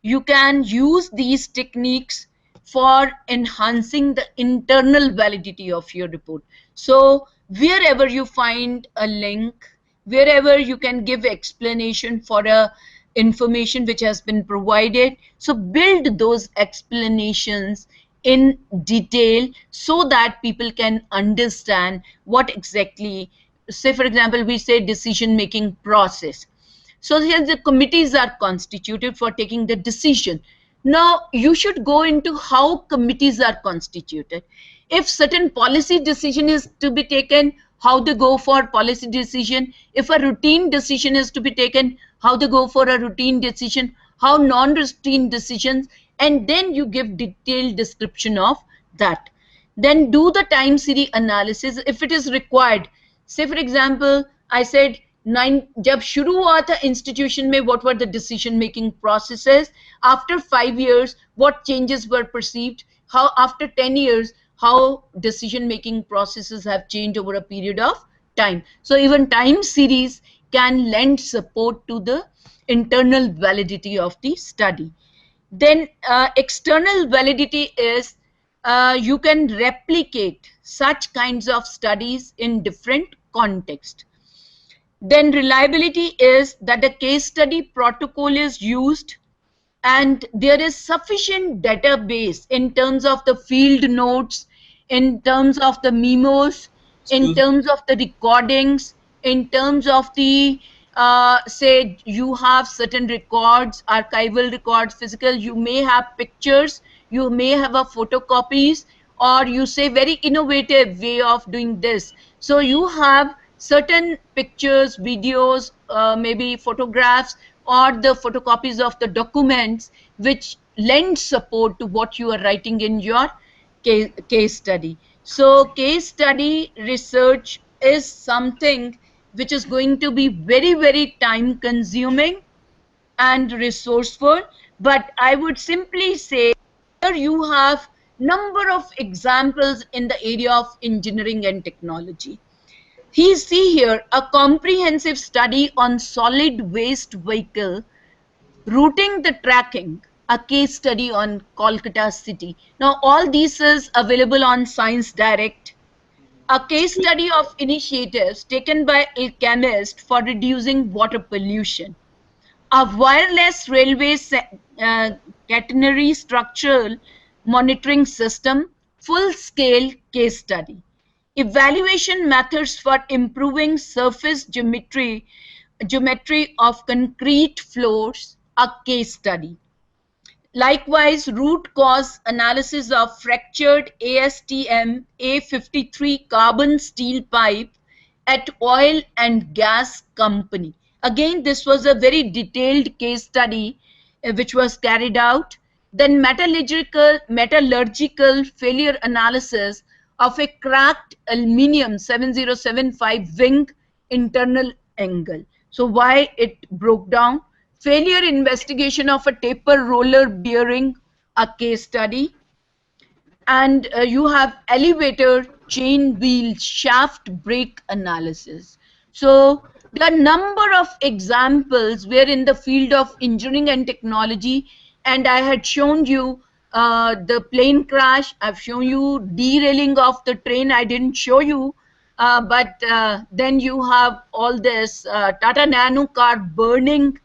you can use these techniques for enhancing the internal validity of your report. So wherever you find a link, wherever you can give explanation for a information which has been provided, so build those explanations in detail so that people can understand what exactly, say for example, we say decision making process. So here the committees are constituted for taking the decision. Now, you should go into how committees are constituted. If certain policy decision is to be taken, how they go for policy decision. If a routine decision is to be taken, how they go for a routine decision, how non-routine decisions, and then you give detailed description of that. Then do the time series analysis if it is required. Say for example, I said जब शुरू हुआ था institution में what were the decision making processes, after 5 years what changes were perceived, how after 10 years how decision making processes have changed over a period of time. So even time series can lend support to the internal validity of the study. Then external validity is you can replicate such kinds of studies in different contexts. Then reliability is that the case study protocol is used and there is sufficient database in terms of the field notes, in terms of the memos, in terms of the recordings, in terms of the say you have certain records, archival records, physical, you may have pictures, you may have a photocopies, or you say very innovative way of doing this. So you have certain pictures, videos, maybe photographs, or the photocopies of the documents which lend support to what you are writing in your case study. So case study research is something which is going to be very, very time consuming and resourceful, but I would simply say here you have number of examples in the area of engineering and technology. See here a comprehensive study on solid waste vehicle routing the tracking, a case study on Kolkata city. Now all this is available on Science Direct. A case study of initiatives taken by a chemist for reducing water pollution. A wireless railway catenary structural monitoring system, full-scale case study. Evaluation methods for improving surface geometry of concrete floors, a case study. Likewise, root cause analysis of fractured ASTM A53 carbon steel pipe at oil and gas company. Again, this was a very detailed case study which was carried out. Then metallurgical failure analysis of a cracked aluminium 7075 wing internal angle. So why it broke down? Failure investigation of a taper roller bearing, a case study. And you have elevator chain wheel shaft brake analysis. So there are number of examples where in the field of engineering and technology, and I had shown you the plane crash, I've shown you derailing of the train, I didn't show you, but then you have all this Tata Nano car burning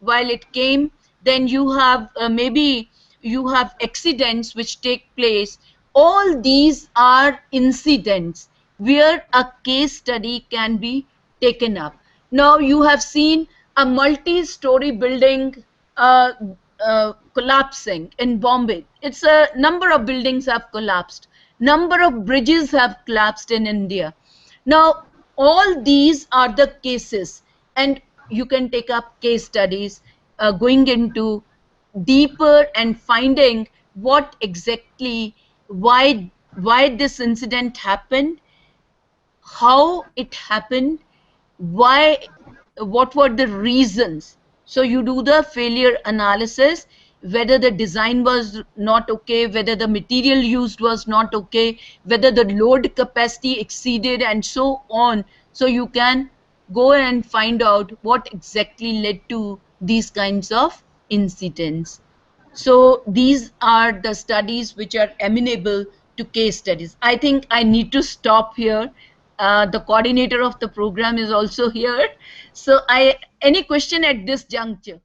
while it came. Then you have maybe you have accidents which take place. All these are incidents where a case study can be taken up. Now you have seen a multi-story building collapsing in Bombay. It's a number of buildings have collapsed. Number of bridges have collapsed in India. Now all these are the cases, and you can take up case studies going into deeper and finding what exactly why this incident happened, how it happened, why, what were the reasons. So you do the failure analysis, whether the design was not okay, whether the material used was not okay, whether the load capacity exceeded, and so on. So you can go and find out what exactly led to these kinds of incidents. So these are the studies which are amenable to case studies. I think I need to stop here. The coordinator of the program is also here. So any question at this juncture?